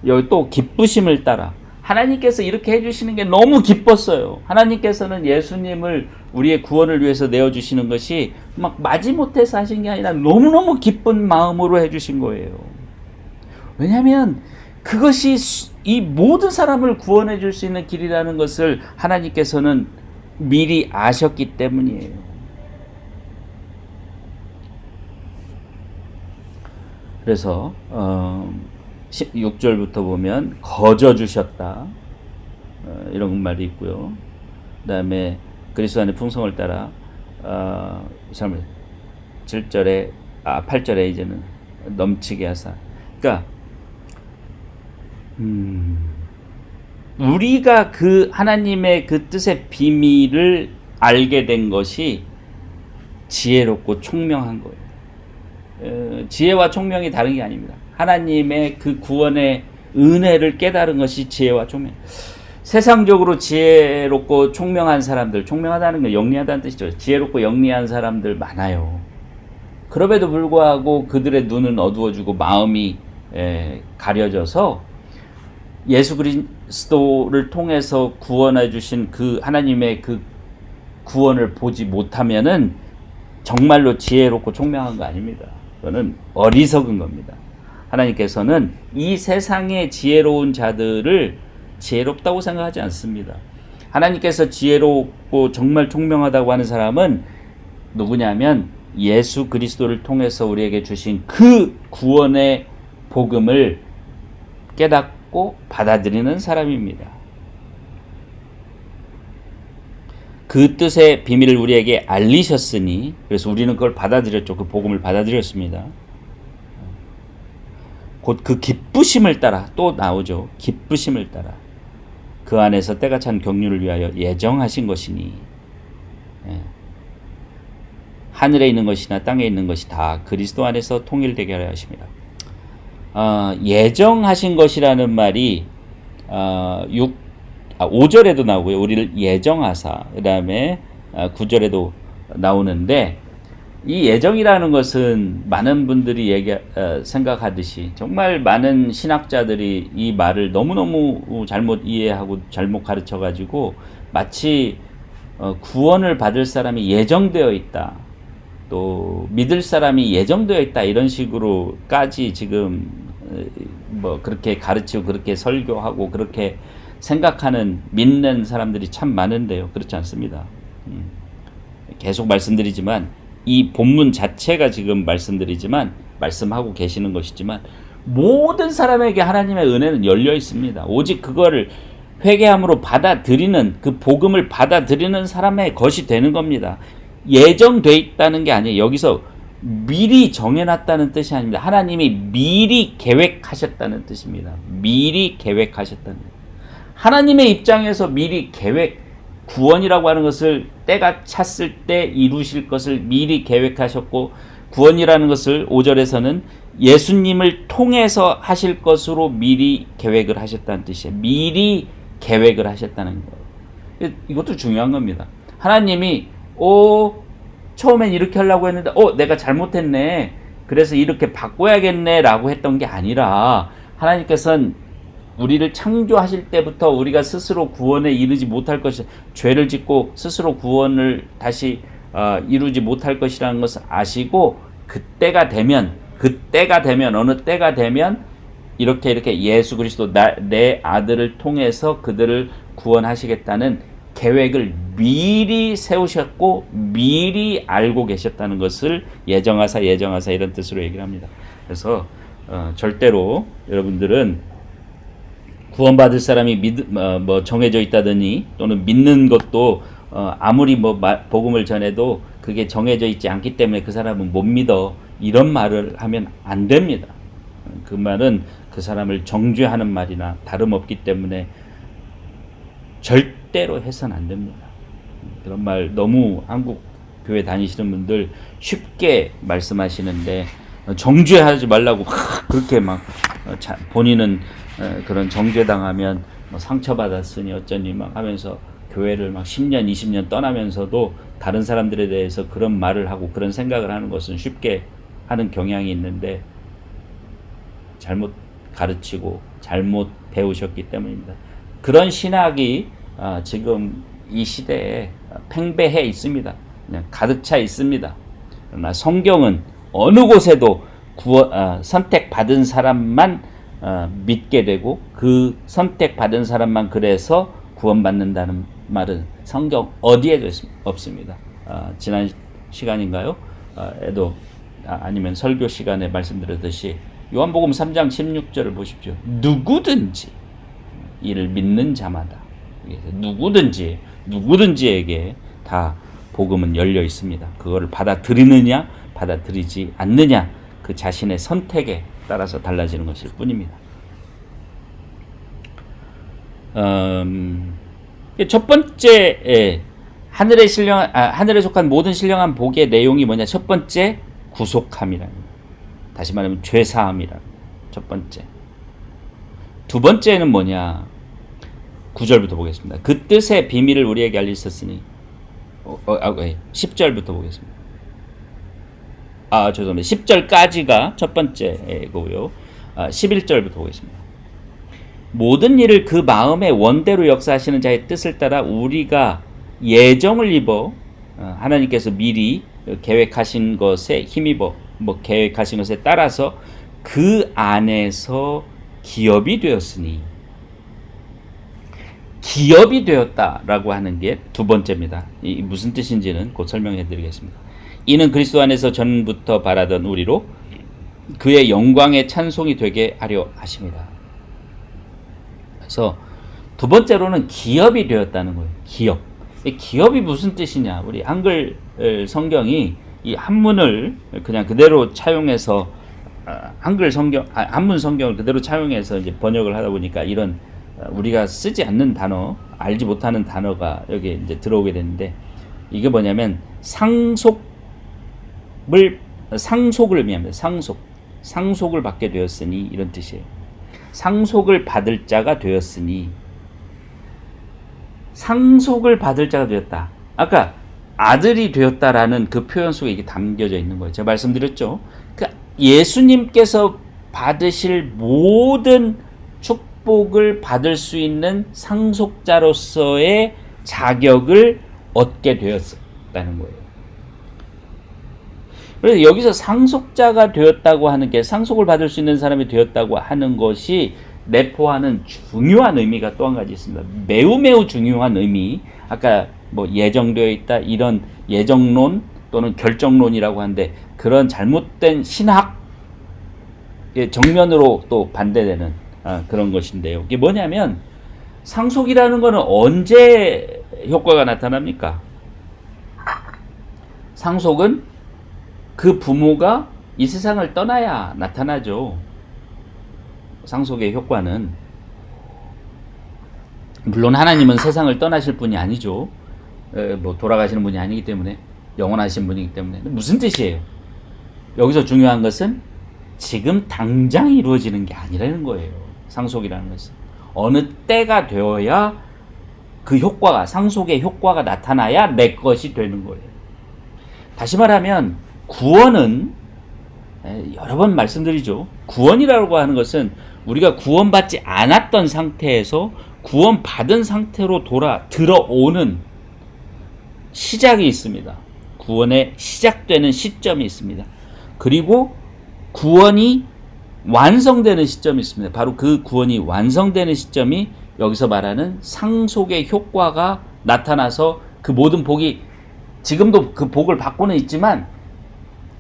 여기 또 기쁘심을 따라 하나님께서 이렇게 해주시는 게 너무 기뻤어요. 하나님께서는 예수님을 우리의 구원을 위해서 내어주시는 것이 막 마지못해서 하신 게 아니라 너무너무 기쁜 마음으로 해주신 거예요. 왜냐하면 그것이 이 모든 사람을 구원해 줄 수 있는 길이라는 것을 하나님께서는 미리 아셨기 때문이에요. 그래서 6절부터 보면 거저 주셨다 이런 말이 있고요. 그 다음에 그리스도 안의 풍성을 따라 7절에 8절에 이제는 넘치게 하사. 그러니까 우리가 그 하나님의 그 뜻의 비밀을 알게 된 것이 지혜롭고 총명한 거예요. 지혜와 총명이 다른 게 아닙니다. 하나님의 그 구원의 은혜를 깨달은 것이 지혜와 총명. 세상적으로 지혜롭고 총명한 사람들, 총명하다는 건 영리하다는 뜻이죠. 지혜롭고 영리한 사람들 많아요. 그럼에도 불구하고 그들의 눈은 어두워지고 마음이 가려져서 예수 그리스도를 통해서 구원해 주신 그 하나님의 그 구원을 보지 못하면은 정말로 지혜롭고 총명한 거 아닙니다. 그거는 어리석은 겁니다. 하나님께서는 이 세상의 지혜로운 자들을 지혜롭다고 생각하지 않습니다. 하나님께서 지혜롭고 정말 총명하다고 하는 사람은 누구냐면 예수 그리스도를 통해서 우리에게 주신 그 구원의 복음을 깨닫고 받아들이는 사람입니다. 그 뜻의 비밀을 우리에게 알리셨으니, 그래서 우리는 그걸 받아들였죠. 그 복음을 받아들였습니다. 곧 그 기쁘심을 따라 또 나오죠. 기쁘심을 따라 그 안에서 때가 찬 경륜을 위하여 예정하신 것이니, 하늘에 있는 것이나 땅에 있는 것이 다 그리스도 안에서 통일되게 하려 하십니다. 예정하신 것이라는 말이 5절에도 나오고요. 우리를 예정하사, 그 다음에 9절에도 나오는데, 이 예정이라는 것은 많은 분들이 생각하듯이 정말 많은 신학자들이 이 말을 너무너무 잘못 이해하고 잘못 가르쳐가지고 마치 구원을 받을 사람이 예정되어 있다, 또 믿을 사람이 예정되어 있다, 이런 식으로까지 지금 뭐 그렇게 가르치고 그렇게 설교하고 그렇게 생각하는 믿는 사람들이 참 많은데요. 그렇지 않습니다. 계속 말씀드리지만 이 본문 자체가 지금 말씀하고 계시는 것이지만 모든 사람에게 하나님의 은혜는 열려 있습니다. 오직 그거를 회개함으로 받아들이는, 그 복음을 받아들이는 사람의 것이 되는 겁니다. 예정돼 있다는 게 아니에요. 여기서 미리 정해놨다는 뜻이 아닙니다. 하나님이 미리 계획하셨다는 뜻입니다. 미리 계획하셨다는. 하나님의 입장에서 미리 계획, 구원이라고 하는 것을 때가 찼을 때 이루실 것을 미리 계획하셨고, 구원이라는 것을 5절에서는 예수님을 통해서 하실 것으로 미리 계획을 하셨다는 뜻이에요. 미리 계획을 하셨다는 거예요. 이것도 중요한 겁니다. 하나님이 처음엔 이렇게 하려고 했는데 내가 잘못했네, 그래서 이렇게 바꿔야겠네 라고 했던 게 아니라, 하나님께서는 우리를 창조하실 때부터 우리가 스스로 구원에 이르지 못할 것이, 죄를 짓고 스스로 구원을 다시 이루지 못할 것이라는 것을 아시고, 그때가 되면 어느 때가 되면 이렇게 예수 그리스도 내 아들을 통해서 그들을 구원하시겠다는 계획을 미리 세우셨고 미리 알고 계셨다는 것을 예정하사 이런 뜻으로 얘기를 합니다. 그래서 절대로 여러분들은 구원받을 사람이 정해져 있다더니, 또는 믿는 것도 아무리 복음을 전해도 그게 정해져 있지 않기 때문에 그 사람은 못 믿어, 이런 말을 하면 안 됩니다. 그 말은 그 사람을 정죄하는 말이나 다름없기 때문에 절대로 해서는 안 됩니다. 그런 말 너무 한국 교회 다니시는 분들 쉽게 말씀하시는데, 정죄하지 말라고 그렇게 막 본인은 그런 정죄당하면 상처받았으니 어쩌니 막 하면서 교회를 막 10년 20년 떠나면서도 다른 사람들에 대해서 그런 말을 하고 그런 생각을 하는 것은 쉽게 하는 경향이 있는데, 잘못 가르치고 잘못 배우셨기 때문입니다. 그런 신학이 지금 이 시대에 팽배해 있습니다. 그냥 가득 차 있습니다. 그러나 성경은 어느 곳에도 선택받은 사람만 믿게 되고, 그 선택받은 사람만 그래서 구원받는다는 말은 성경 어디에도 없습니다. 지난 시간인가요? 아니면 설교 시간에 말씀드렸듯이 요한복음 3장 16절을 보십시오. 누구든지 이를 믿는 자마다, 누구든지에게 다 복음은 열려 있습니다. 그거를 받아들이느냐 받아들이지 않느냐, 그 자신의 선택에 따라서 달라지는 것일 뿐입니다. 첫 번째, 하늘에 속한 모든 신령한 복의 내용이 뭐냐? 첫 번째, 구속함이라는, 다시 말하면 죄사함이라는 첫 번째. 두 번째는 뭐냐? 9절부터 보겠습니다. 그 뜻의 비밀을 우리에게 알리셨으니, 10절부터 보겠습니다. 죄송합니다. 10절까지가 첫 번째고요. 11절부터 보겠습니다. 모든 일을 그 마음의 원대로 역사하시는 자의 뜻을 따라 우리가 예정을 입어, 하나님께서 미리 계획하신 것에 힘입어 계획하신 것에 따라서 그 안에서 기업이 되었으니, 기업이 되었다라고 하는 게 두 번째입니다. 이 무슨 뜻인지는 곧 설명해 드리겠습니다. 이는 그리스도 안에서 전부터 바라던 우리로 그의 영광의 찬송이 되게 하려 하십니다. 그래서 두 번째로는 기업이 되었다는 거예요. 기업. 기업이 무슨 뜻이냐? 우리 한글 성경이 이 한문을 그냥 그대로 차용해서 한문 성경을 그대로 차용해서 이제 번역을 하다 보니까 이런 우리가 쓰지 않는 단어, 알지 못하는 단어가 여기 이제 들어오게 되는데, 이게 뭐냐면 상속을 의미합니다. 상속을 받게 되었으니, 이런 뜻이에요. 상속을 받을 자가 되었으니, 상속을 받을 자가 되었다. 아까 아들이 되었다라는 그 표현 속에 이게 담겨져 있는 거예요. 제가 말씀드렸죠. 그러니까 예수님께서 받으실 모든 축복을 받을 수 있는 상속자로서의 자격을 얻게 되었다는 거예요. 그래서 여기서 상속자가 되었다고 하는 게, 상속을 받을 수 있는 사람이 되었다고 하는 것이 내포하는 중요한 의미가 또 한 가지 있습니다. 매우 중요한 의미. 아까 예정되어 있다, 이런 예정론 또는 결정론이라고 하는데, 그런 잘못된 신학의 정면으로 또 반대되는 그런 것인데요. 이게 뭐냐면, 상속이라는 것은 언제 효과가 나타납니까? 상속은 그 부모가 이 세상을 떠나야 나타나죠. 상속의 효과는. 물론 하나님은 세상을 떠나실 분이 아니죠. 뭐 돌아가시는 분이 아니기 때문에, 영원하신 분이기 때문에. 무슨 뜻이에요? 여기서 중요한 것은 지금 당장 이루어지는 게 아니라는 거예요. 상속이라는 것은 어느 때가 되어야 그 효과가, 상속의 효과가 나타나야 내 것이 되는 거예요. 다시 말하면 구원은, 여러 번 말씀드리죠. 구원이라고 하는 것은 우리가 구원받지 않았던 상태에서 구원받은 상태로 들어오는 시작이 있습니다. 구원의 시작되는 시점이 있습니다. 그리고 구원이 완성되는 시점이 있습니다. 바로 그 구원이 완성되는 시점이 여기서 말하는 상속의 효과가 나타나서 그 모든 복이, 지금도 그 복을 받고는 있지만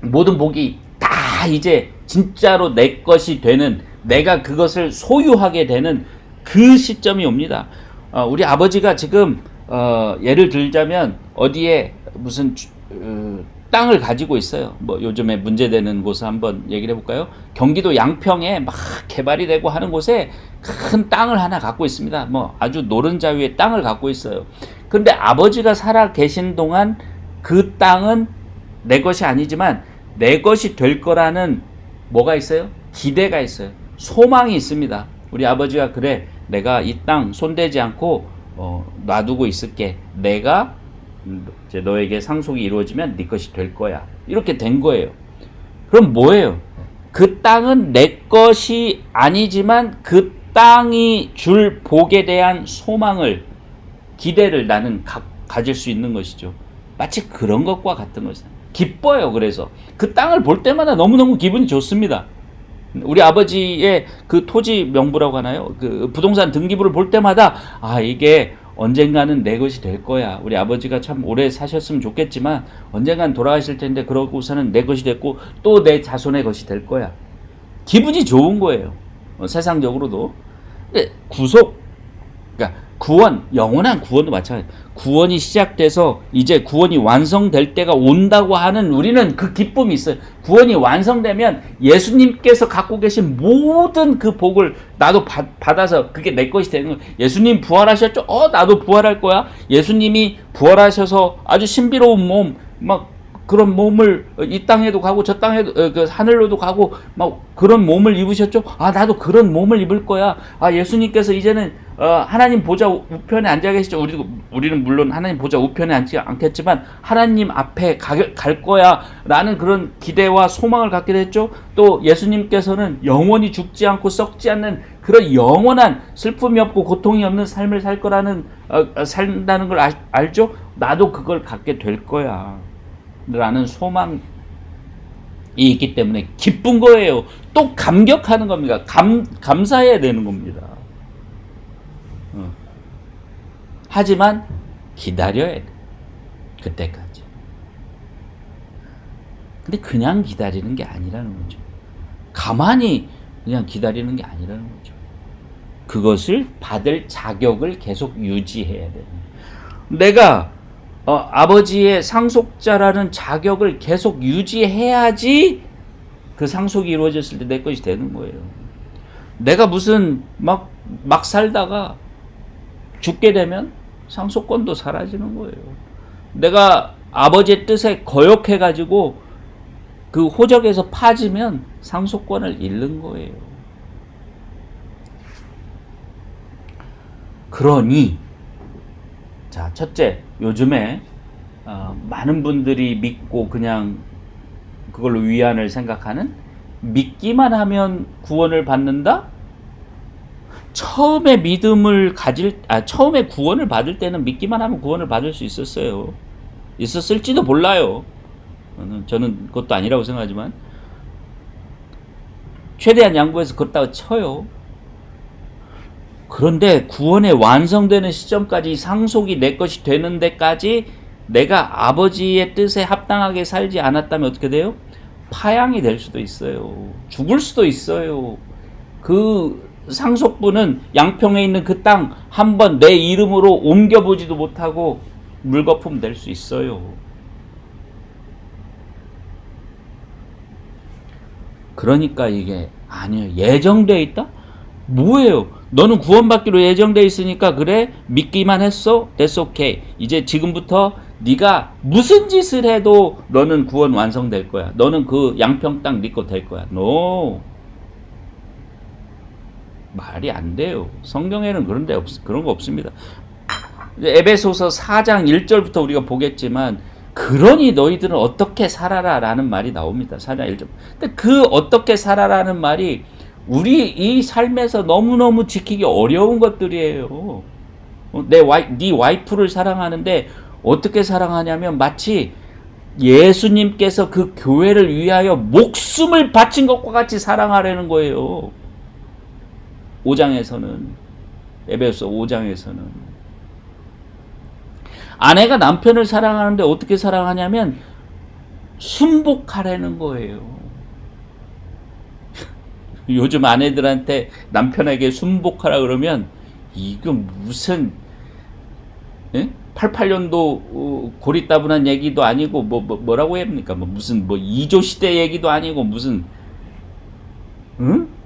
모든 복이 다 이제 진짜로 내 것이 되는, 내가 그것을 소유하게 되는 그 시점이 옵니다. 우리 아버지가 지금 예를 들자면 어디에 무슨 땅을 가지고 있어요. 뭐 요즘에 문제되는 곳을 한번 얘기를 해볼까요? 경기도 양평에 막 개발이 되고 하는 곳에 큰 땅을 하나 갖고 있습니다. 뭐 아주 노른자 위에 땅을 갖고 있어요. 그런데 아버지가 살아 계신 동안 그 땅은 내 것이 아니지만 내 것이 될 거라는 뭐가 있어요? 기대가 있어요. 소망이 있습니다. 우리 아버지가 그래, 내가 이 땅 손대지 않고 놔두고 있을게. 내가 이제 너에게 상속이 이루어지면 네 것이 될 거야. 이렇게 된 거예요. 그럼 뭐예요? 그 땅은 내 것이 아니지만 그 땅이 줄 복에 대한 소망을, 기대를 나는 가질 수 있는 것이죠. 마치 그런 것과 같은 것이죠. 기뻐요. 그래서 그 땅을 볼 때마다 너무너무 기분이 좋습니다. 우리 아버지의 그 토지 명부라고 하나요? 그 부동산 등기부를 볼 때마다 이게 언젠가는 내 것이 될 거야. 우리 아버지가 참 오래 사셨으면 좋겠지만 언젠간 돌아가실 텐데 그러고서는 내 것이 됐고 또 내 자손의 것이 될 거야. 기분이 좋은 거예요. 세상적으로도. 근데 그러니까 구원, 영원한 구원도 마찬가지예요. 구원이 시작돼서 이제 구원이 완성될 때가 온다고 하는 우리는 그 기쁨이 있어요. 구원이 완성되면 예수님께서 갖고 계신 모든 그 복을 나도 받아서 그게 내 것이 되는 거예요. 예수님 부활하셨죠? 나도 부활할 거야. 예수님이 부활하셔서 아주 신비로운 몸, 막 그런 몸을 이 땅에도 가고 저 땅에도 그 하늘로도 가고 막 그런 몸을 입으셨죠? 나도 그런 몸을 입을 거야. 예수님께서 이제는 하나님 보좌 우편에 앉아 계시죠. 우리는 물론 하나님 보좌 우편에 앉지 않겠지만 하나님 앞에 갈 거야 라는 그런 기대와 소망을 갖게 됐죠. 또 예수님께서는 영원히 죽지 않고 썩지 않는 그런 영원한 슬픔이 없고 고통이 없는 삶을 살 거라는 산다는 걸 알죠. 나도 그걸 갖게 될 거야 라는 소망이 있기 때문에 기쁜 거예요. 또 감격하는 겁니다. 감사해야 되는 겁니다. 하지만 기다려야 돼. 그때까지. 근데 그냥 기다리는 게 아니라는 거죠. 가만히 그냥 기다리는 게 아니라는 거죠. 그것을 받을 자격을 계속 유지해야 돼요. 내가 아버지의 상속자라는 자격을 계속 유지해야지 그 상속이 이루어졌을 때 내 것이 되는 거예요. 내가 무슨 막 살다가 죽게 되면 상속권도 사라지는 거예요. 내가 아버지의 뜻에 거역해가지고 그 호적에서 파지면 상속권을 잃는 거예요. 그러니 자, 첫째, 요즘에 많은 분들이 믿고 그냥 그걸로 위안을 생각하는, 믿기만 하면 구원을 받는다? 처음에 처음에 구원을 받을 때는 믿기만 하면 구원을 받을 수 있었어요. 있었을지도 몰라요. 저는 그것도 아니라고 생각하지만 최대한 양보해서 그렇다고 쳐요. 그런데 구원의 완성되는 시점까지, 상속이 내 것이 되는 데까지 내가 아버지의 뜻에 합당하게 살지 않았다면 어떻게 돼요? 파양이 될 수도 있어요. 죽을 수도 있어요. 그 상속분은 양평에 있는 그 땅 한번 내 이름으로 옮겨보지도 못하고 물거품 될 수 있어요. 그러니까 이게 아니에요. 예정되어 있다? 뭐예요? 너는 구원받기로 예정돼 있으니까 그래 믿기만 했어? That's okay. 이제 지금부터 네가 무슨 짓을 해도 너는 구원 완성될 거야. 너는 그 양평 땅 네 거 될 거야. No. 말이 안 돼요. 성경에는 그런 거 없습니다. 에베소서 4장 1절부터 우리가 보겠지만 그러니 너희들은 어떻게 살아라 라는 말이 나옵니다. 4장 1절. 근데 그 어떻게 살아라는 말이 우리 이 삶에서 너무너무 지키기 어려운 것들이에요. 네 와이프를 사랑하는데 어떻게 사랑하냐면 마치 예수님께서 그 교회를 위하여 목숨을 바친 것과 같이 사랑하려는 거예요. 5장에서는, 에베소 5장에서는 아내가 남편을 사랑하는데 어떻게 사랑하냐면 순복하라는 거예요. 요즘 아내들한테 남편에게 순복하라 그러면 이거 무슨 88년도 고리따분한 얘기도 아니고 뭐라고 해야 합니까? 무슨 2조 시대 얘기도 아니고 무슨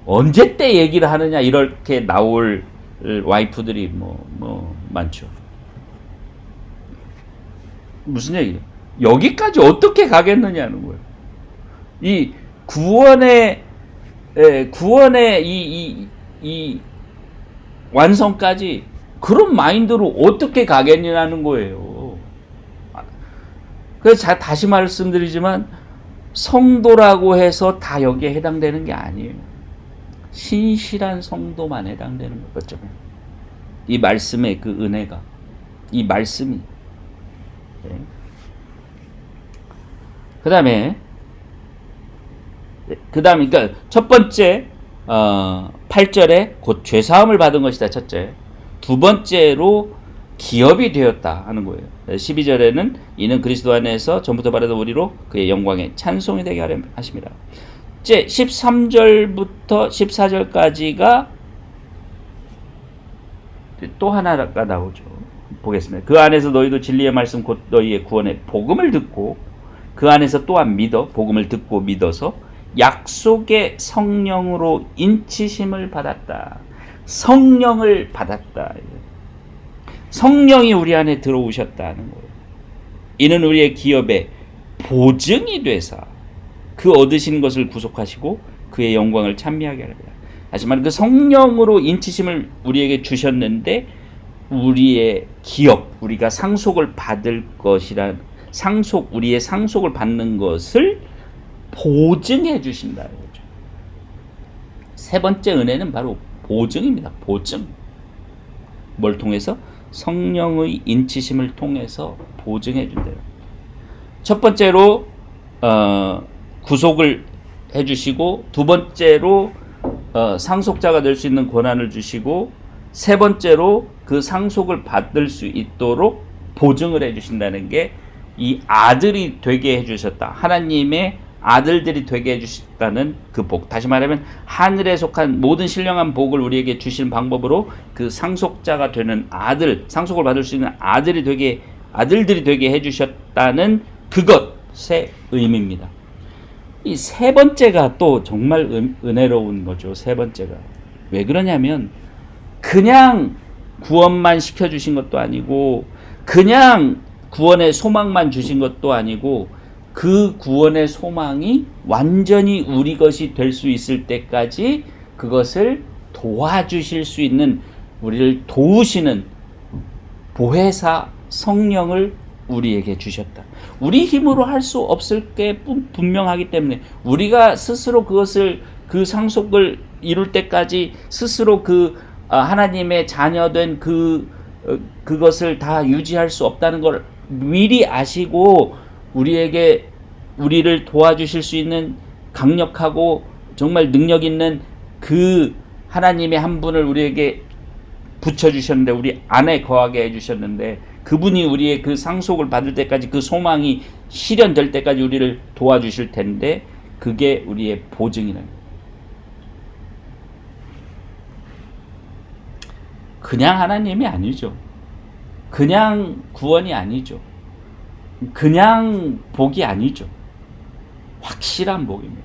언제 때 얘기를 하느냐 이렇게 나올 와이프들이 많죠. 무슨 얘기예요? 여기까지 어떻게 가겠느냐는 거예요. 이 구원의 이 완성까지 그런 마인드로 어떻게 가겠냐는 거예요. 그래서 다시 말씀드리지만 성도라고 해서 다 여기에 해당되는 게 아니에요. 신실한 성도만 해당되는 거죠. 이 말씀의 그 은혜가, 이 말씀이. 네. 그러니까 첫 번째 8절에 곧 죄사함을 받은 것이다. 첫째. 두 번째로 기업이 되었다 하는 거예요. 12절에는 이는 그리스도 안에서 전부터 바라던 우리로 그의 영광에 찬송이 되게 하려 하십니다. 이제 13절부터 14절까지가 또 하나가 나오죠. 보겠습니다. 그 안에서 너희도 진리의 말씀 곧 너희의 구원의 복음을 듣고 그 안에서 또한 복음을 듣고 믿어서 약속의 성령으로 인치심을 받았다. 성령을 받았다. 성령이 우리 안에 들어오셨다는 거예요. 이는 우리의 기업의 보증이 되사 그 얻으신 것을 구속하시고 그의 영광을 찬미하게 하리라. 하지만 그 성령으로 인치심을 우리에게 주셨는데 우리의 기업, 우리가 상속을 받을 것이란 우리의 상속을 받는 것을 보증해 주신다는 거죠. 세 번째 은혜는 바로 보증입니다. 보증. 뭘 통해서? 성령의 인치심을 통해서 보증해 준대요. 첫 번째로 구속을 해주시고, 두 번째로 상속자가 될 수 있는 권한을 주시고, 세 번째로 그 상속을 받을 수 있도록 보증을 해주신다는 게 이 아들이 되게 해주셨다. 하나님의 아들들이 되게 해주셨다는 그 복. 다시 말하면 하늘에 속한 모든 신령한 복을 우리에게 주시는 방법으로 그 상속자가 되는 아들, 상속을 받을 수 있는 아들들이 되게 해주셨다는 그것의 의미입니다. 이 세 번째가 또 정말 은혜로운 거죠. 세 번째가. 왜 그러냐면 그냥 구원만 시켜주신 것도 아니고 그냥 구원의 소망만 주신 것도 아니고 그 구원의 소망이 완전히 우리 것이 될 수 있을 때까지 그것을 도와주실 수 있는, 우리를 도우시는 보혜사 성령을 우리에게 주셨다. 우리 힘으로 할 수 없을 게 분명하기 때문에 우리가 스스로 그 상속을 이룰 때까지 스스로 하나님의 자녀된 그것을 다 유지할 수 없다는 걸 미리 아시고 우리를 도와주실 수 있는 강력하고 정말 능력 있는 그 하나님의 한 분을 우리에게 붙여주셨는데, 우리 안에 거하게 해주셨는데, 그분이 우리의 그 상속을 받을 때까지, 그 소망이 실현될 때까지 우리를 도와주실 텐데, 그게 우리의 보증이라는 거예요. 그냥 하나님이 아니죠. 그냥 구원이 아니죠. 그냥 복이 아니죠. 확실한 복입니다.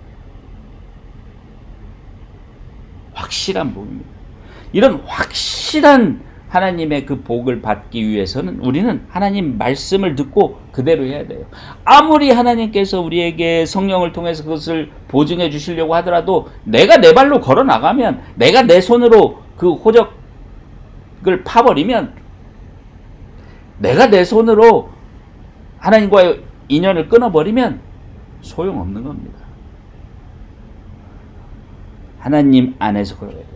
확실한 복입니다. 이런 확실한 하나님의 그 복을 받기 위해서는 우리는 하나님 말씀을 듣고 그대로 해야 돼요. 아무리 하나님께서 우리에게 성령을 통해서 그것을 보증해 주시려고 하더라도 내가 내 발로 걸어 나가면, 내가 내 손으로 그 호적을 파버리면, 내가 내 손으로 하나님과의 인연을 끊어버리면 소용없는 겁니다. 하나님 안에서 걸어야 돼요.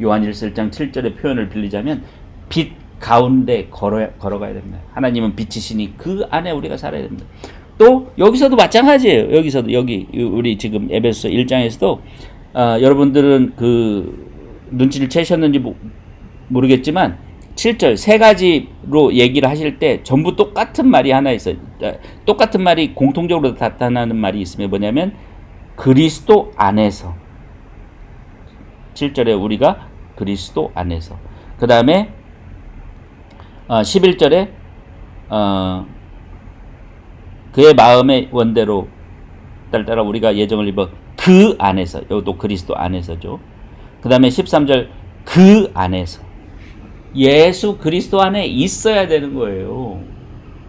요한 1장 7절의 표현을 빌리자면 빛 가운데 걸어가야 됩니다. 하나님은 빛이시니 그 안에 우리가 살아야 됩니다. 또 여기서도 마찬가지예요. 여기서도 여기 우리 지금 에베소 1장에서도 여러분들은 그 눈치를 채셨는지 모르겠지만 7절 세 가지로 얘기를 하실 때 전부 똑같은 말이 하나 있어요. 똑같은 말이 공통적으로 나타나는 말이 있으면 뭐냐면 그리스도 안에서. 7절에 우리가 그리스도 안에서. 그 다음에 11절에 그의 마음의 원대로 따라 우리가 예정을 입어 그 안에서. 이것도 그리스도 안에서죠. 그 다음에 13절 그 안에서. 예수 그리스도 안에 있어야 되는 거예요.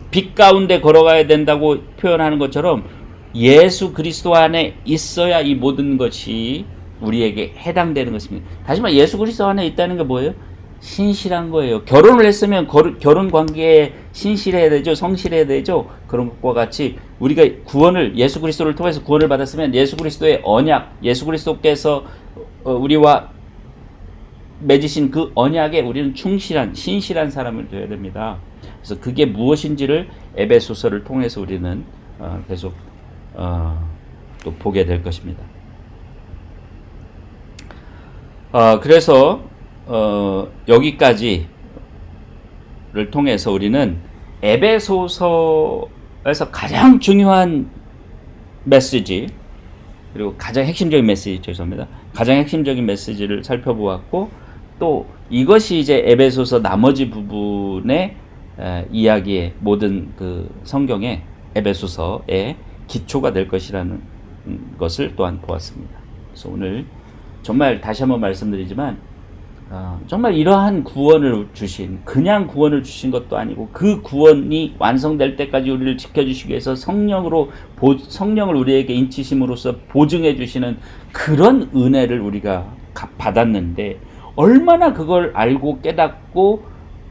빛 가운데 걸어가야 된다고 표현하는 것처럼 예수 그리스도 안에 있어야 이 모든 것이 우리에게 해당되는 것입니다. 다시 말해 예수 그리스도 안에 있다는 게 뭐예요? 신실한 거예요. 결혼을 했으면 결혼 관계에 신실해야 되죠. 성실해야 되죠. 그런 것과 같이 우리가 구원을 예수 그리스도를 통해서 구원을 받았으면 예수 그리스도의 언약, 예수 그리스도께서 우리와 맺으신 그 언약에 우리는 충실한 신실한 사람을 되어야 됩니다. 그래서 그게 무엇인지를 에베소서를 통해서 우리는 계속 또 보게 될 것입니다. 그래서 여기까지를 통해서 우리는 에베소서에서 가장 중요한 메시지, 그리고 가장 핵심적인 메시지, 죄송합니다. 가장 핵심적인 메시지를 살펴보았고, 또 이것이 이제 에베소서 나머지 부분의 이야기의 모든 그 성경의 에베소서의 기초가 될 것이라는 것을 또한 보았습니다. 그래서 오늘 정말 다시 한번 말씀드리지만 정말 이러한 구원을 주신, 그냥 구원을 주신 것도 아니고 그 구원이 완성될 때까지 우리를 지켜주시기 위해서 성령을 우리에게 인치심으로써 보증해 주시는 그런 은혜를 우리가 받았는데 얼마나 그걸 알고 깨닫고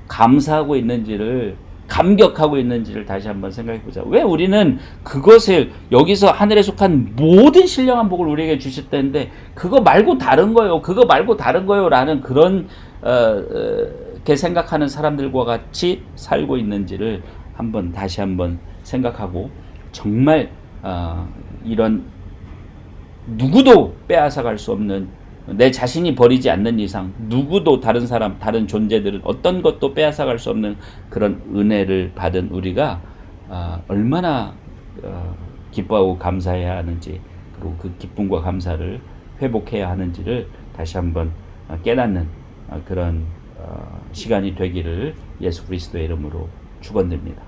감사하고 있는지를, 감격하고 있는지를 다시 한번 생각해 보자. 왜 우리는 그것을 여기서 하늘에 속한 모든 신령한 복을 우리에게 주셨다는데 그거 말고 다른 거요, 그거 말고 다른 거요 라는 그런 게 생각하는 사람들과 같이 살고 있는지를 다시 한번 생각하고, 정말 이런 누구도 빼앗아갈 수 없는, 내 자신이 버리지 않는 이상 누구도 다른 사람, 다른 존재들은 어떤 것도 빼앗아갈 수 없는 그런 은혜를 받은 우리가 얼마나 기뻐하고 감사해야 하는지, 그리고 그 기쁨과 감사를 회복해야 하는지를 다시 한번 깨닫는 그런 시간이 되기를 예수 그리스도의 이름으로 축원드립니다.